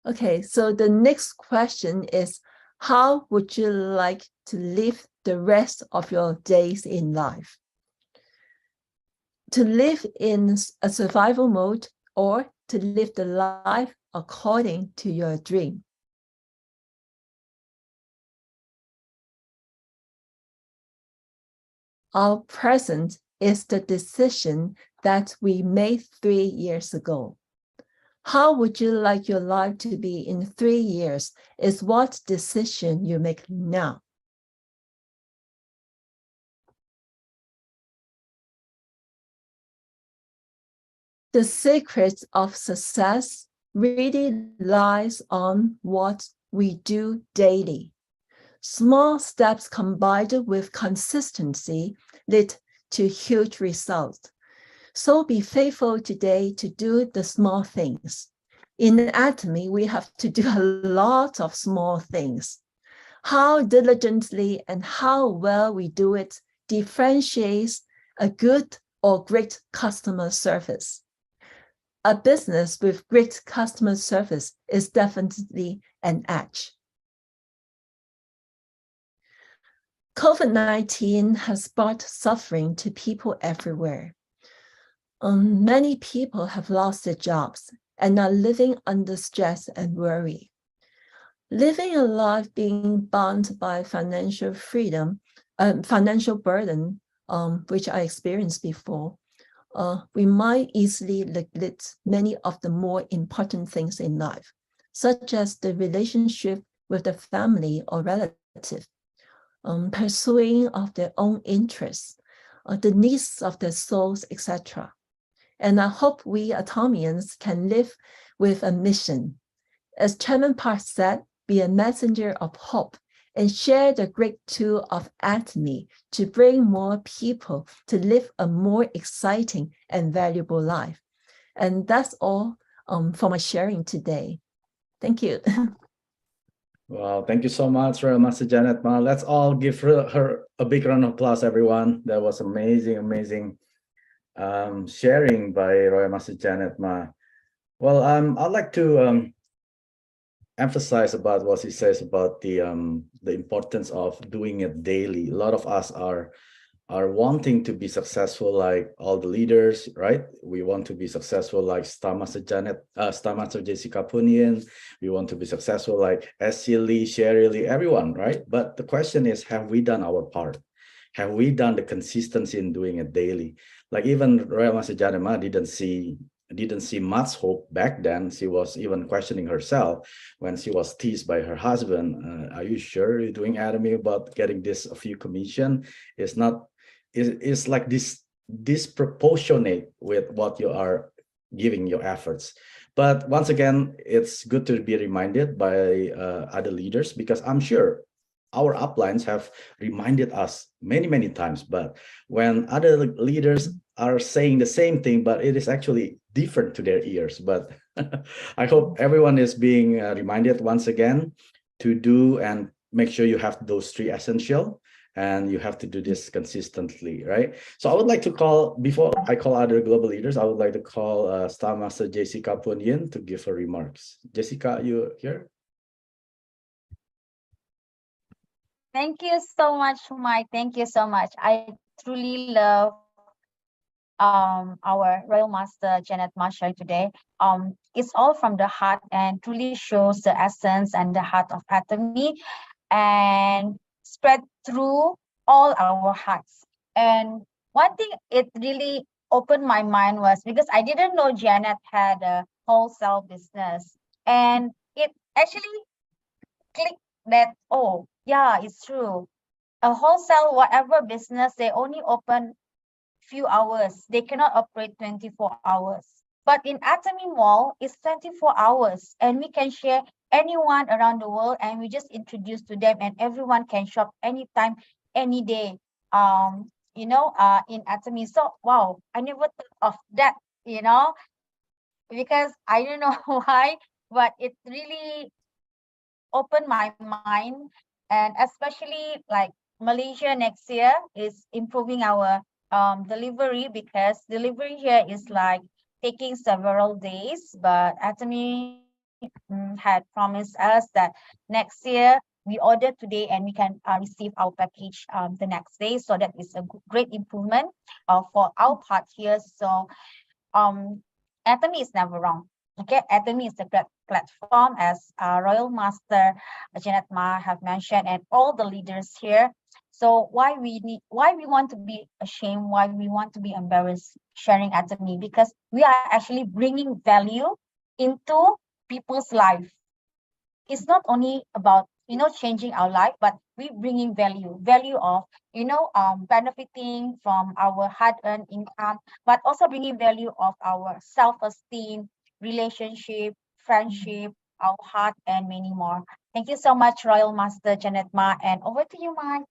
Okay, so the next question is, how would you like to live the rest of your days in life? To live in a survival mode or to live the life according to your dream? Our present is the decision that we made 3 years ago. How would you like your life to be in 3 years is what decision you make now. The secret of success really lies on what we do daily. Small steps combined with consistency lead to huge results. So be faithful today to do the small things. In Atomy, we have to do a lot of small things. How diligently and how well we do it differentiates a good or great customer service. A business with great customer service is definitely an edge. COVID-19 has brought suffering to people everywhere. Many people have lost their jobs and are living under stress and worry. Living a life being bound by financial burden, which I experienced before, we might easily neglect many of the more important things in life, such as the relationship with the family or relative, pursuing of their own interests, the needs of their souls, etc. And I hope we Atomians can live with a mission. As Chairman Park said, be a messenger of hope and share the great tool of Atomy to bring more people to live a more exciting and valuable life. And that's all for my sharing today. Thank you. Wow, thank you so much, Royal Master Janet Ma. Let's all give her a big round of applause, everyone. That was amazing, amazing sharing by Royal Master Janet Ma. Well, I'd like to emphasize about what she says about the importance of doing it daily. A lot of us are wanting to be successful like all the leaders, right? We want to be successful like Star Master Jessica Punian. We want to be successful like S.C. Lee, Sherry Lee, everyone, right? But the question is, have we done our part? Have we done the consistency in doing it daily? Like even Royal Master Janet Ma didn't see much hope back then. She was even questioning herself when she was teased by her husband. Are you sure you're doing Atomy about getting this a few commission? It's like this disproportionate with what you are giving your efforts. But once again, it's good to be reminded by other leaders, because I'm sure our uplines have reminded us many times. But when other leaders are saying the same thing, but it is actually different to their ears. But I hope everyone is being reminded once again to do and make sure you have those three essential, and you have to do this consistently, right? So I would like to call, before I call other global leaders, I would like to call Star Master Jessica Punian to give her remarks. Jessica, you here? Thank you so much, Mike. Thank you so much. I truly love our Royal Master Janet Marshall today. It's all from the heart and truly shows the essence and the heart of Atomy, and spread through all our hearts. And one thing it really opened my mind was because I didn't know Janet had a wholesale business, and it actually clicked that, oh yeah, it's true. A wholesale whatever business, they only open few hours. They cannot operate 24 hours. But in Atomy Mall, it's 24 hours, and we can share anyone around the world, and we just introduce to them, and everyone can shop anytime, any day. In Atomy. So wow, I never thought of that, because I don't know why, but it really opened my mind. And especially like Malaysia next year is improving our delivery, because delivery here is like taking several days, but Atomy had promised us that next year we order today and we can receive our package the next day. So that is a great improvement for our part here. So Atomy is never wrong. Okay, Atomy is a great platform, as Royal Master Janet Ma have mentioned, and all the leaders here. So why we want to be ashamed, why we want to be embarrassed sharing Atomy? Because we are actually bringing value into people's life. It's not only about changing our life, but we bringing value of, benefiting from our hard-earned income, but also bringing value of our self-esteem, relationship, friendship, our heart, and many more. Thank you so much, Royal Master Janet Ma, and over to you, Mike.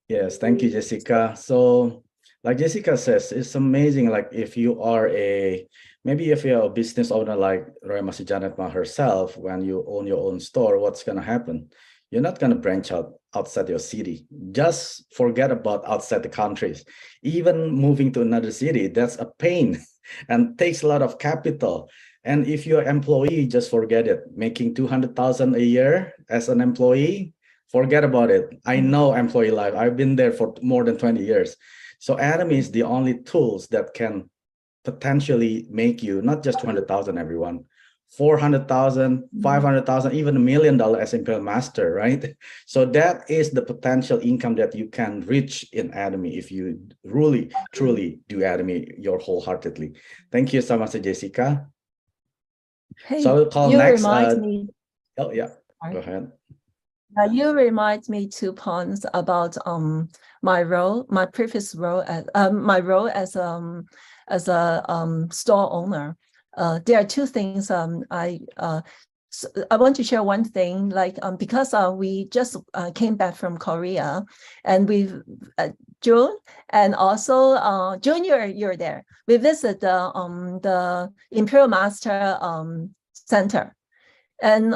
Yes, thank you, Jessica. So, like Jessica says, it's amazing. Like if you are maybe if you're a business owner like Roy Master Janet Ma herself, when you own your own store, what's gonna happen? You're not gonna branch out outside your city. Just forget about outside the countries. Even moving to another city, that's a pain and takes a lot of capital. And if you're an employee, just forget it. Making 200,000 a year as an employee, forget about it. I know employee life. I've been there for more than 20 years. So Atomy is the only tools that can potentially make you not just 200,000, everyone, 400,000, 500,000, even $1 million as Imperial Master, right? So that is the potential income that you can reach in Atomy if you really, truly do Atomy your wholeheartedly. Thank you so much, Jessica. Hey, So I'll call you next. remind me. Oh yeah, Sorry. go ahead. You remind me 2 points about my previous role as my role as a store owner. There are 2 things I want to share. One thing, like because we just came back from Korea, and we've June, and also June, you're there. We visited the Imperial Master Center. And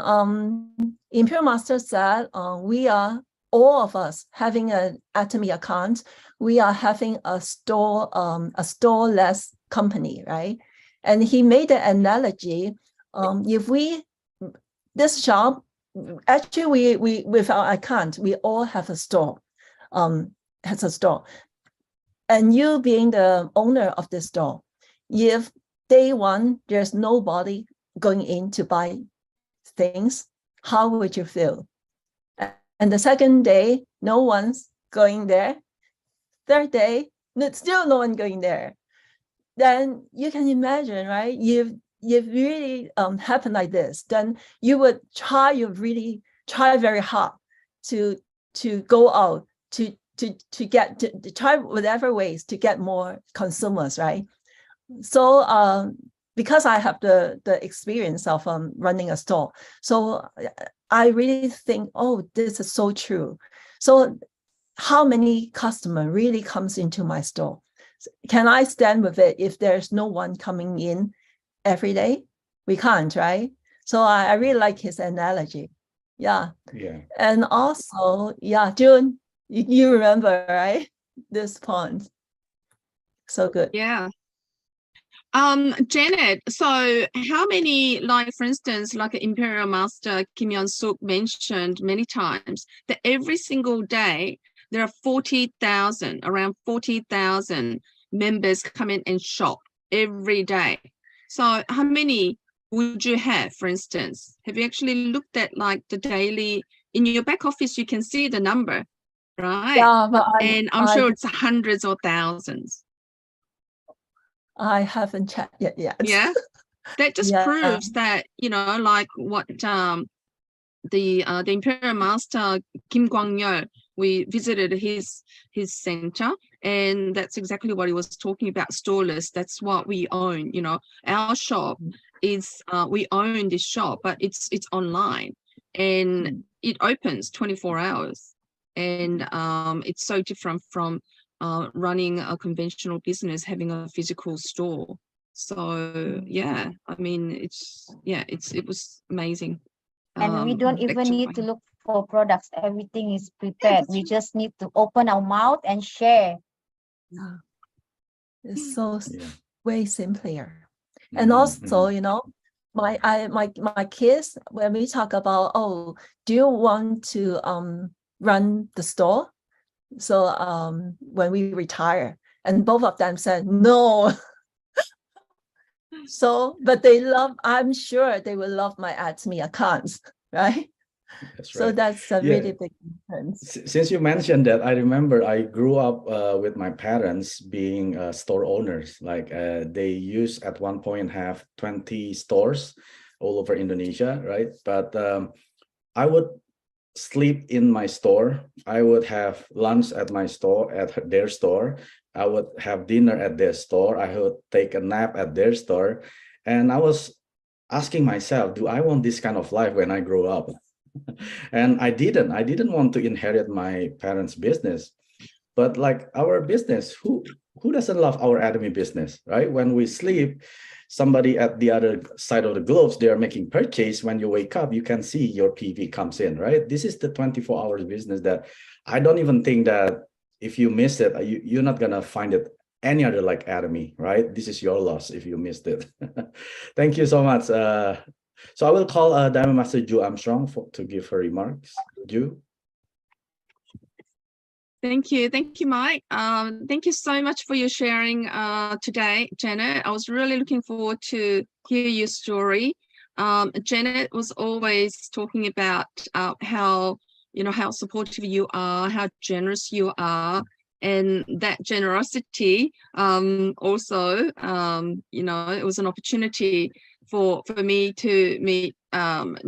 Imperial Master said, we are, all of us, having an Atomy account. We are having a store-less company, right? And he made the analogy, this shop, actually, we with our account, we all have a store, has a store. And you being the owner of the store, if day one, there's nobody going in to buy things, how would you feel? And the second day, no one's going there. Third day, still no one going there. Then you can imagine, right? If really happened like this, then you would really try very hard to go out to try whatever ways to get more consumers, right? So because I have the experience of running a store, so I really think, oh, this is so true. So how many customer really comes into my store? Can I stand with it if there's no one coming in every day? We can't, right? So I really like his analogy. Yeah. And also, yeah, June, you remember, right? This point. So good. Yeah. Janet, so how many, like for instance, like Imperial Master Kim Yeon-suk mentioned many times, that every single day there are 40,000, around 40,000 members come in and shop every day. So how many would you have, for instance? Have you actually looked at like the daily, in your back office, you can see the number, right? Yeah, but and I'm sure it's hundreds or thousands. I haven't checked yet. Yeah, that just proves that, you know, like what the Imperial Master Kim Kwang-yeol, we visited his center, and that's exactly what he was talking about, storeless. That's what we own. You know, our shop is we own this shop, but it's online, and it opens 24 hours, and it's so different from running a conventional business, having a physical store. So yeah, I mean, it was amazing. And we don't even need to look for products. Everything is prepared. We just need to open our mouth and share. Yeah, it's so way simpler. And also, you know, my kids, when we talk about, oh, do you want to run the store? So when we retire, and both of them said no. So, but they love, I'm sure they will love my Atomy accounts, right? That's so right. that's a really big difference. Since you mentioned that, I remember I grew up with my parents being store owners. Like they used at one point have 20 stores all over Indonesia, right? But I would sleep in my store. I would have lunch at my store, at their store. I would have dinner at their store. I would take a nap at their store. And I was asking myself, do I want this kind of life when I grow up? And I didn't want to inherit my parents' business. But like our business, who doesn't love our Atomy business, right? When we sleep, somebody at the other side of the globe, they are making purchase. When you wake up, you can see your PV comes in, right? This is the 24 hours business that I don't even think that if you miss it, you're not gonna find it any other like Atomy, right? This is your loss if you missed it. Thank you so much. So I will call Diamond Master Ju Armstrong to give her remarks. Ju. Thank you, Mike. Thank you so much for your sharing today, Janet. I was really looking forward to hear your story. Janet was always talking about how supportive you are, how generous you are, and that generosity also, it was an opportunity for me to meet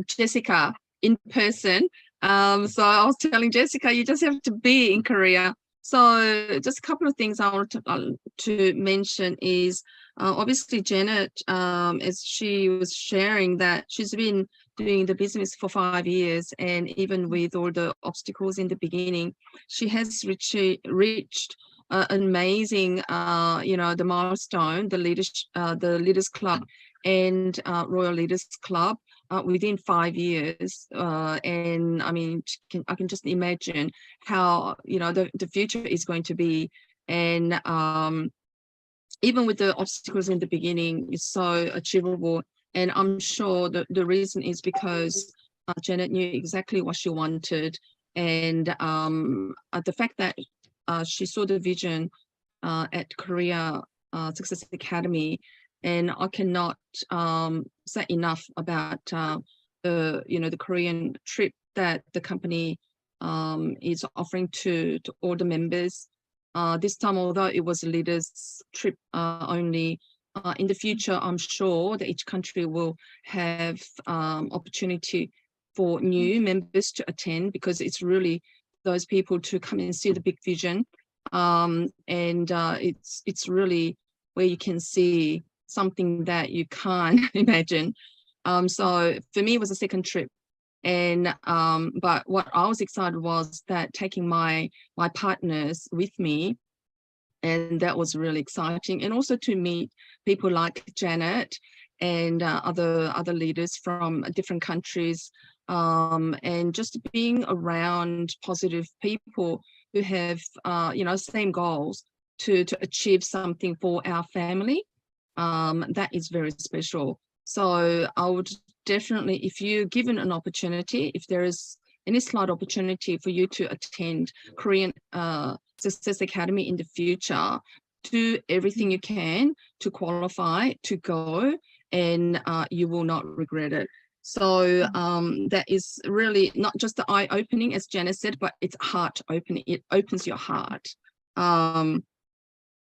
Jessica in person. So I was telling Jessica, you just have to be in Korea. So just a couple of things I wanted to mention is obviously Janet, as she was sharing, that she's been doing the business for 5 years, and even with all the obstacles in the beginning, she has reached an amazing, the milestone, the Leaders Club and Royal Leaders Club. Within 5 years, and I mean, I can just imagine how the future is going to be, and even with the obstacles in the beginning, it's so achievable. And I'm sure that the reason is because Janet knew exactly what she wanted, and the fact that she saw the vision at Korea Success Academy. And I cannot say enough about the Korean trip that the company is offering to all the members. This time, although it was a leaders trip only, in the future, I'm sure that each country will have opportunity for new members to attend, because it's really those people to come and see the big vision, and it's really where you can see something that you can't imagine. So for me, it was a second trip, and but what I was excited was that taking my partners with me, and that was really exciting, and also to meet people like Janet and other leaders from different countries, and just being around positive people who have same goals to achieve something for our family. That is very special. So I would definitely, if you're given an opportunity, if there is any slight opportunity for you to attend Korean Success Academy in the future, do everything you can to qualify to go, and you will not regret it. So that is really not just the eye-opening, as Janice said, but it's heart-opening. It opens your heart.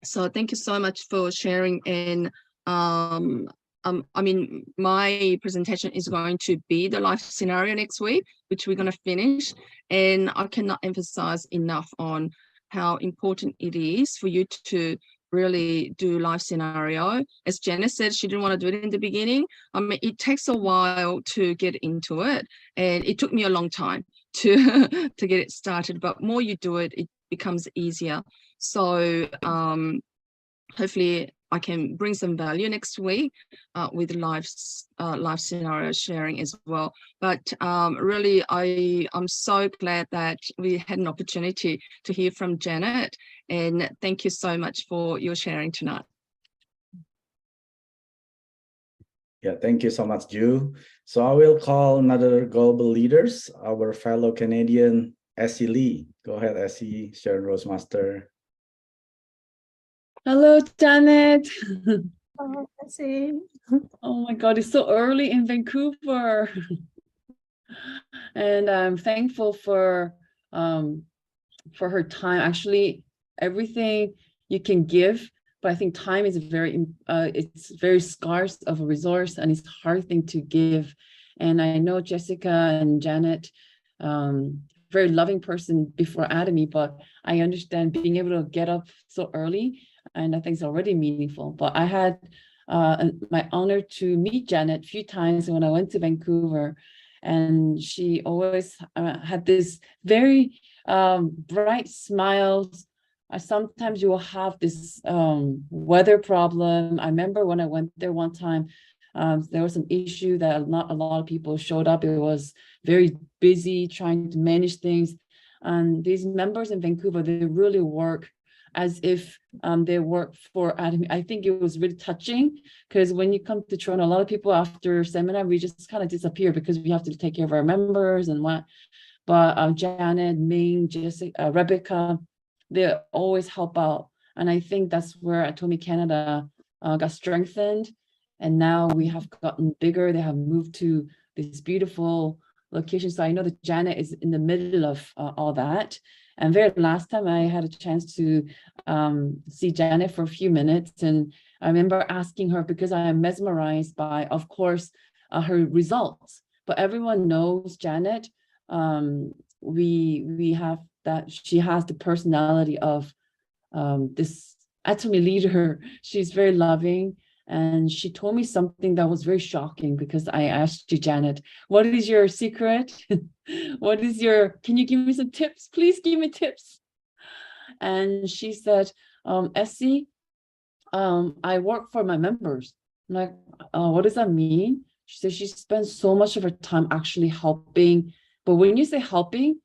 So thank you so much for sharing. And I mean, my presentation is going to be the life scenario next week, which we're going to finish. And I cannot emphasize enough on how important it is for you to really do life scenario. As Janice said, she didn't want to do it in the beginning. I mean, it takes a while to get into it, and it took me a long time to get it started. But more you do it, it becomes easier. So hopefully I can bring some value next week with live scenario sharing as well. But really, I'm so glad that we had an opportunity to hear from Janet, and thank you so much for your sharing tonight. Yeah, thank you so much, Ju. So I will call another global leaders, our fellow Canadian, Essie Lee. Go ahead, Essie, Sharon Rosemaster. Hello, Janet. Oh, Essie. Oh my God, it's so early in Vancouver. And I'm thankful for her time. Actually, everything you can give but I think time is it's very scarce of a resource, and it's a hard thing to give. And I know Jessica and Janet, very loving person before Atomy, but I understand being able to get up so early, and I think it's already meaningful. But I had my honor to meet Janet a few times when I went to Vancouver, and she always had this very bright smiles. Sometimes you will have this weather problem. I remember when I went there one time, there was an issue that not a lot of people showed up. It was very busy trying to manage things. And these members in Vancouver, they really work as if they work for Atomy. I think it was really touching, because when you come to Toronto, a lot of people after seminar, we just kind of disappear because we have to take care of our members and what. But Janet, Ming, Jessica, Rebecca, they always help out. And I think that's where Atomy Canada got strengthened. And now we have gotten bigger. They have moved to this beautiful location. So I know that Janet is in the middle of all that. And very last time I had a chance to see Janet for a few minutes. And I remember asking her, because I am mesmerized by, of course, her results. But everyone knows Janet. We have that she has the personality of this Atomy leader. She's very loving. And she told me something that was very shocking, because I asked you, Janet, what is your secret? What is can you give me some tips? Please give me tips. And she said, Essie, I work for my members. I'm like, what does that mean? She said she spends so much of her time actually helping. But when you say helping,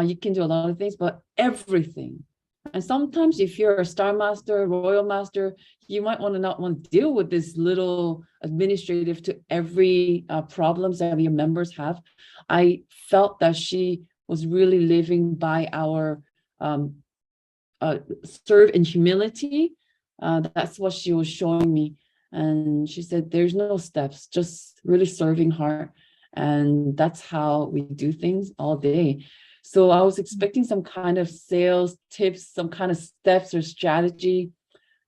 you can do a lot of things, but everything. And sometimes if you're a Star Master, Royal Master, you might not want to deal with this little administrative to every problems that your members have. I felt that she was really living by our serve in humility. That's what she was showing me. And she said, there's no steps, just really serving heart. And that's how we do things all day. So I was expecting some kind of sales tips, some kind of steps or strategy.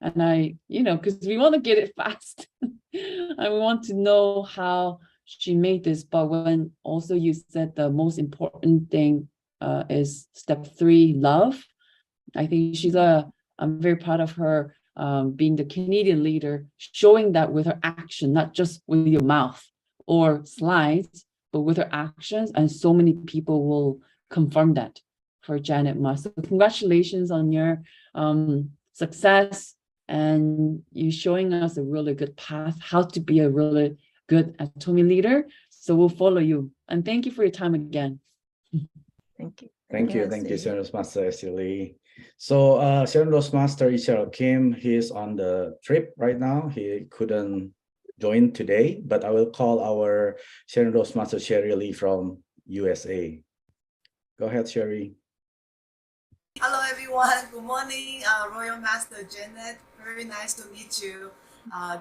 And I, because we want to get it fast. And we want to know how she made this. But when also you said the most important thing is step 3, love. I think I'm very proud of her being the Canadian leader, showing that with her action, not just with your mouth or slides, but with her actions. And so many people will confirm that for Janet Ma. So congratulations on your success, and you showing us a really good path, how to be a really good Atomy leader. So we'll follow you. And thank you for your time again. Thank you. Thank you, Senior Master Essie Lee. So Senior Master Israel Kim, he is on the trip right now. He couldn't join today, but I will call our Senior Master Sherry Lee from USA. Go ahead, Sherry. Hello, everyone. Good morning, Royal Master Janet. Very nice to meet you.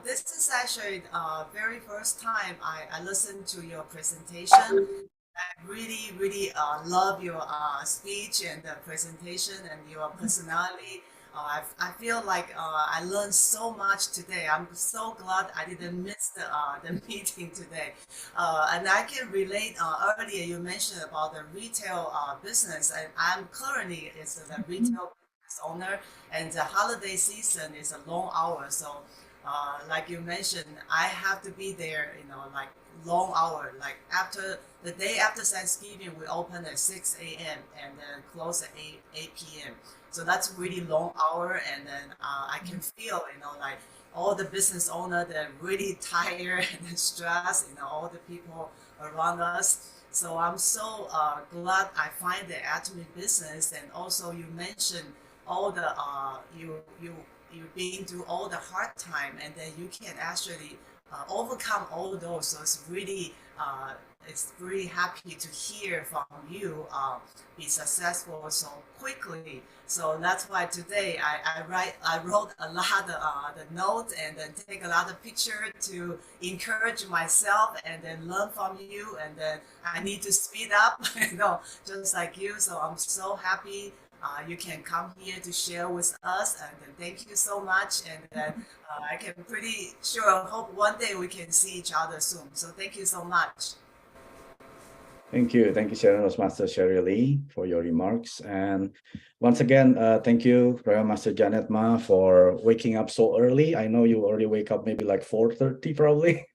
This is actually the very first time I listened to your presentation. I really, really love your speech and the presentation and your personality. I feel like I learned so much today. I'm so glad I didn't miss the meeting today. And I can relate, earlier you mentioned about the retail business, and I'm currently the retail business owner, and the holiday season is a long hour. So like you mentioned, I have to be there, like long hour, like after the day after Thanksgiving, we open at 6 a.m. and then close at 8 p.m. So that's really long hour, and then I can feel, like all the business owners, they're really tired and stressed, all the people around us. So I'm so glad I find the Atomy business, and also you mentioned all the you've been through all the hard time, and then you can actually overcome all those. So it's really happy to hear from you be successful so quickly. So that's why today I wrote a lot of the notes, and then take a lot of pictures to encourage myself, and then learn from you, and then I need to speed up, just like you. So I'm so happy you can come here to share with us. And thank you so much. And I can pretty sure hope one day we can see each other soon. So thank you so much. Thank you, Sharon Master Sherry Lee, for your remarks. And once again, thank you, Royal Master Janet Ma, for waking up so early. I know you already wake up maybe like 4:30 probably,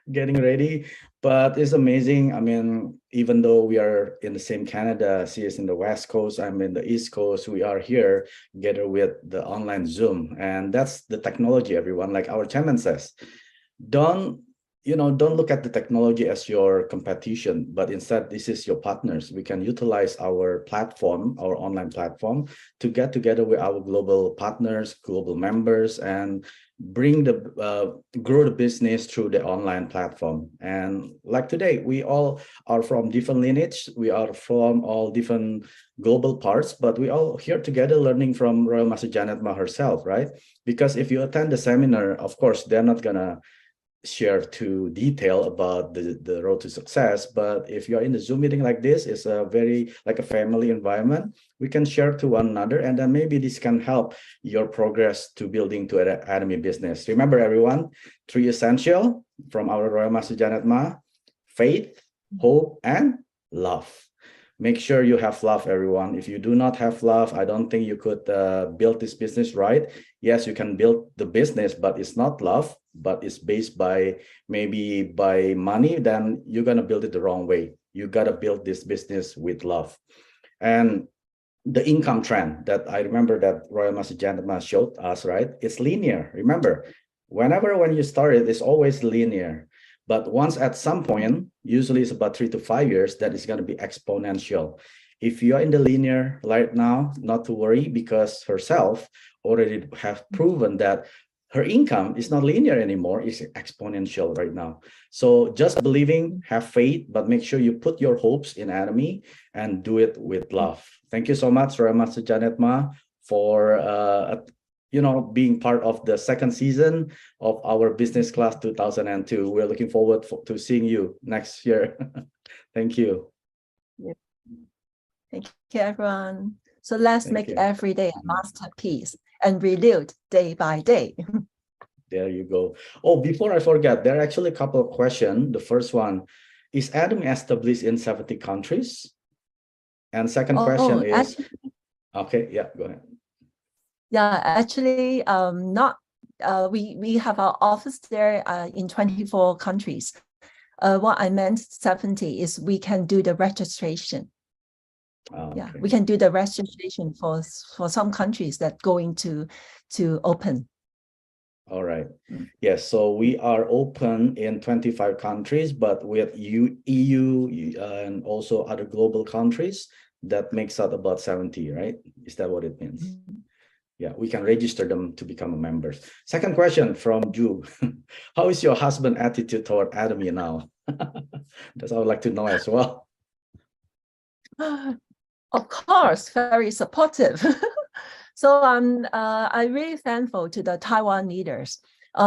getting ready, but it's amazing. I mean, even though we are in the same Canada, she is in the West Coast, I'm in the East Coast, we are here together with the online Zoom. And that's the technology, everyone. Like our chairman says, don't look at the technology as your competition, but instead this is your partners. We can utilize our platform, our online platform, to get together with our global partners, global members, and bring grow the business through the online platform. And like today, we all are from different lineage, we are from all different global parts, but we all here together learning from Royal Master Janet Ma herself, right? Because if you attend the seminar, of course, they're not gonna share to detail about the road to success, but if you're in the Zoom meeting like this, it's a very like a family environment. We can share to one another, and then maybe this can help your progress to building to an Atomy business. Remember, everyone, 3 essential from our Royal Master Janet Ma: faith, hope, and love. Make sure you have love, everyone. If you do not have love, I don't think you could build this business right. Yes, you can build the business, but it's not love, but it's based by maybe by money, then you're going to build it the wrong way. You got to build this business with love. And the income trend that I remember that Royal Master Janet Ma showed us, right? It's linear. Remember, when you start it, it's always linear. But once at some point, usually it's about 3 to 5 years, that is going to be exponential. If you are in the linear right now, not to worry, because herself already have proven that her income is not linear anymore, it's exponential right now. So just believing, have faith, but make sure you put your hopes in Atomy and do it with love. Thank you so much, Royal Master Janet Ma, for being part of the second season of our Business Class 2002. We're looking forward to seeing you next year. Thank you. Thank you, everyone. So let's make every day a masterpiece and renewed day by day. There you go. Oh, before I forget, there are actually a couple of questions. The first one, is Atomy established in 70 countries? And second question is, actually, okay, yeah, go ahead. Yeah, actually, not. We have our office there in 24 countries. What I meant 70 is we can do the registration. Yeah, we can do the registration for some countries that going to open. All right. Yes, so we are open in 25 countries, but with EU and also other global countries, that makes out about 70, right? Is that what it means? Mm-hmm. Yeah, we can register them to become members. Second question from Ju. How is your husband's attitude toward Atomy now? That's what I would like to know as well. Of course, very supportive. So I'm really thankful to the Taiwan leaders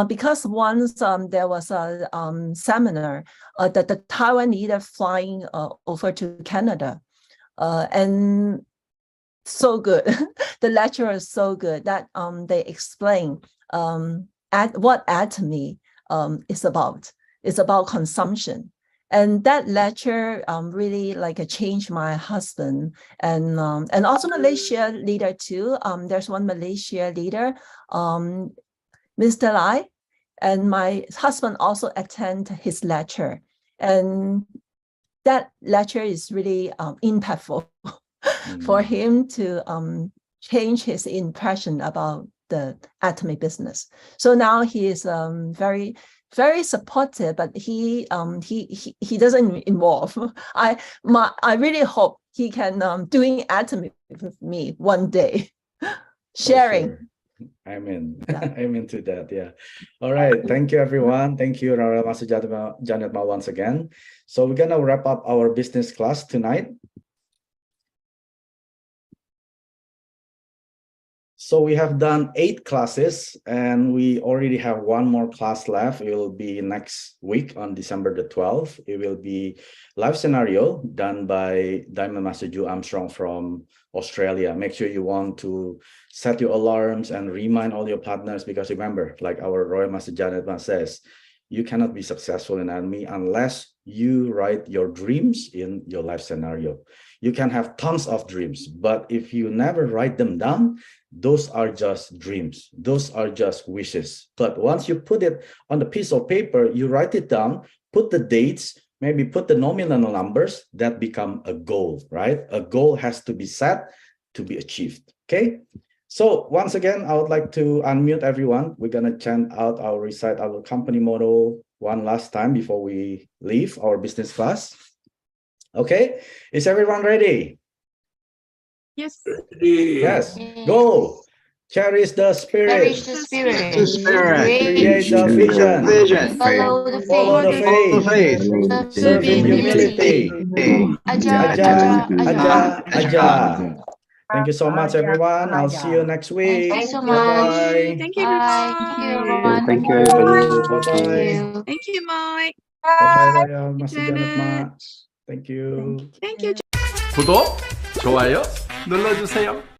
because once there was a seminar that the Taiwan leader flying over to Canada, and so good. The lecturer is so good that they explain what Atomy is about. It's about consumption. And that lecture really changed my husband and also Malaysia leader too. There's one Malaysia leader, Mr. Lai, and my husband also attend his lecture. And that lecture is really impactful for him to change his impression about the Atomy business. So now he is very, very supportive, but he doesn't involve. I really hope he can doing Atomy with me one day, sharing. Sure. I'm in. Yeah. I'm into that. Yeah. All right. Thank you, everyone. Thank you, Royal Master Janet Ma, once again. So we're gonna wrap up our business class tonight. So we have done 8 classes and we already have one more class left. It will be next week on December the 12th. It will be live scenario done by Diamond Master Ju Armstrong from Australia. Make sure you want to set your alarms and remind all your partners, because remember, like our Royal Master Janet Ma says, you cannot be successful in Atomy unless you write your dreams in your life scenario. You can have tons of dreams, but if you never write them down, those are just dreams. Those are just wishes. But once you put it on the piece of paper, you write it down, put the dates, maybe put the nominal numbers, that become a goal, right? A goal has to be set to be achieved, okay? So once again, I would like to unmute everyone. We're gonna chant out recite our company motto one last time before we leave our business class. Okay, is everyone ready? Yes. Yes, go. Cherish the spirit. Cherish the spirit. Create the vision. Follow the Follow the faith. Serve in humility. Aja, Aja, aja. Thank you so much, everyone. I'll see you next week. Thank you so Bye-bye. much. Thank you, Bye. everyone. Thank you, everyone. Bye-bye. Thank you, Mike. Bye-bye, Royal Master Janet Ma. Janet. Thank you. Thank you. 구독, 좋아요 눌러주세요.